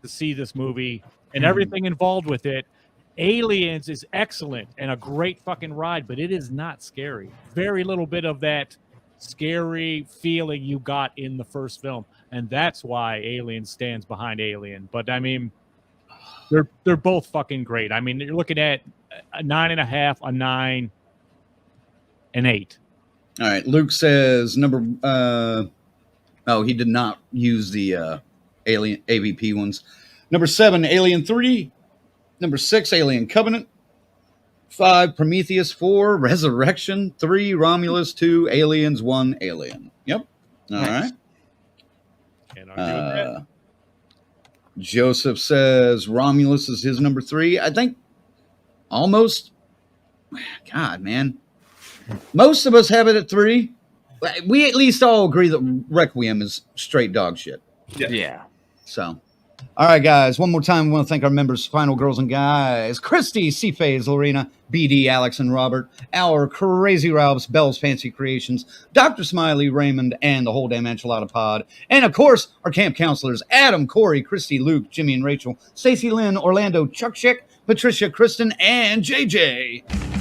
to see this movie and everything involved with it. Aliens is excellent and a great fucking ride, but it is not scary. Very little bit of that scary feeling you got in the first film, and that's why Alien stands behind Alien. But I mean, they're both fucking great. I mean, you're looking at a 9.5, a 9, an 8. All right. Luke says number. He did not use the Alien AVP ones. Number 7, Alien 3. Number 6, Alien Covenant. 5, Prometheus. 4, Resurrection. 3, Romulus. 2, Aliens. 1, Alien. Yep. All right. Can't argue with that. Joseph says Romulus is his number 3. I think almost. God, man. Most of us have it at 3. We at least all agree that Requiem is straight dog shit. Yeah. So, all right, guys. One more time, we want to thank our members, Final Girls and Guys, Christy, C-Phase, Lorena, BD, Alex, and Robert, our Crazy Ralphs, Bell's Fancy Creations, Dr. Smiley, Raymond, and the whole damn Enchilada Pod. And, of course, our camp counselors, Adam, Corey, Christy, Luke, Jimmy, and Rachel, Stacy, Lynn, Orlando, Chuck Schick, Patricia, Kristen, and JJ.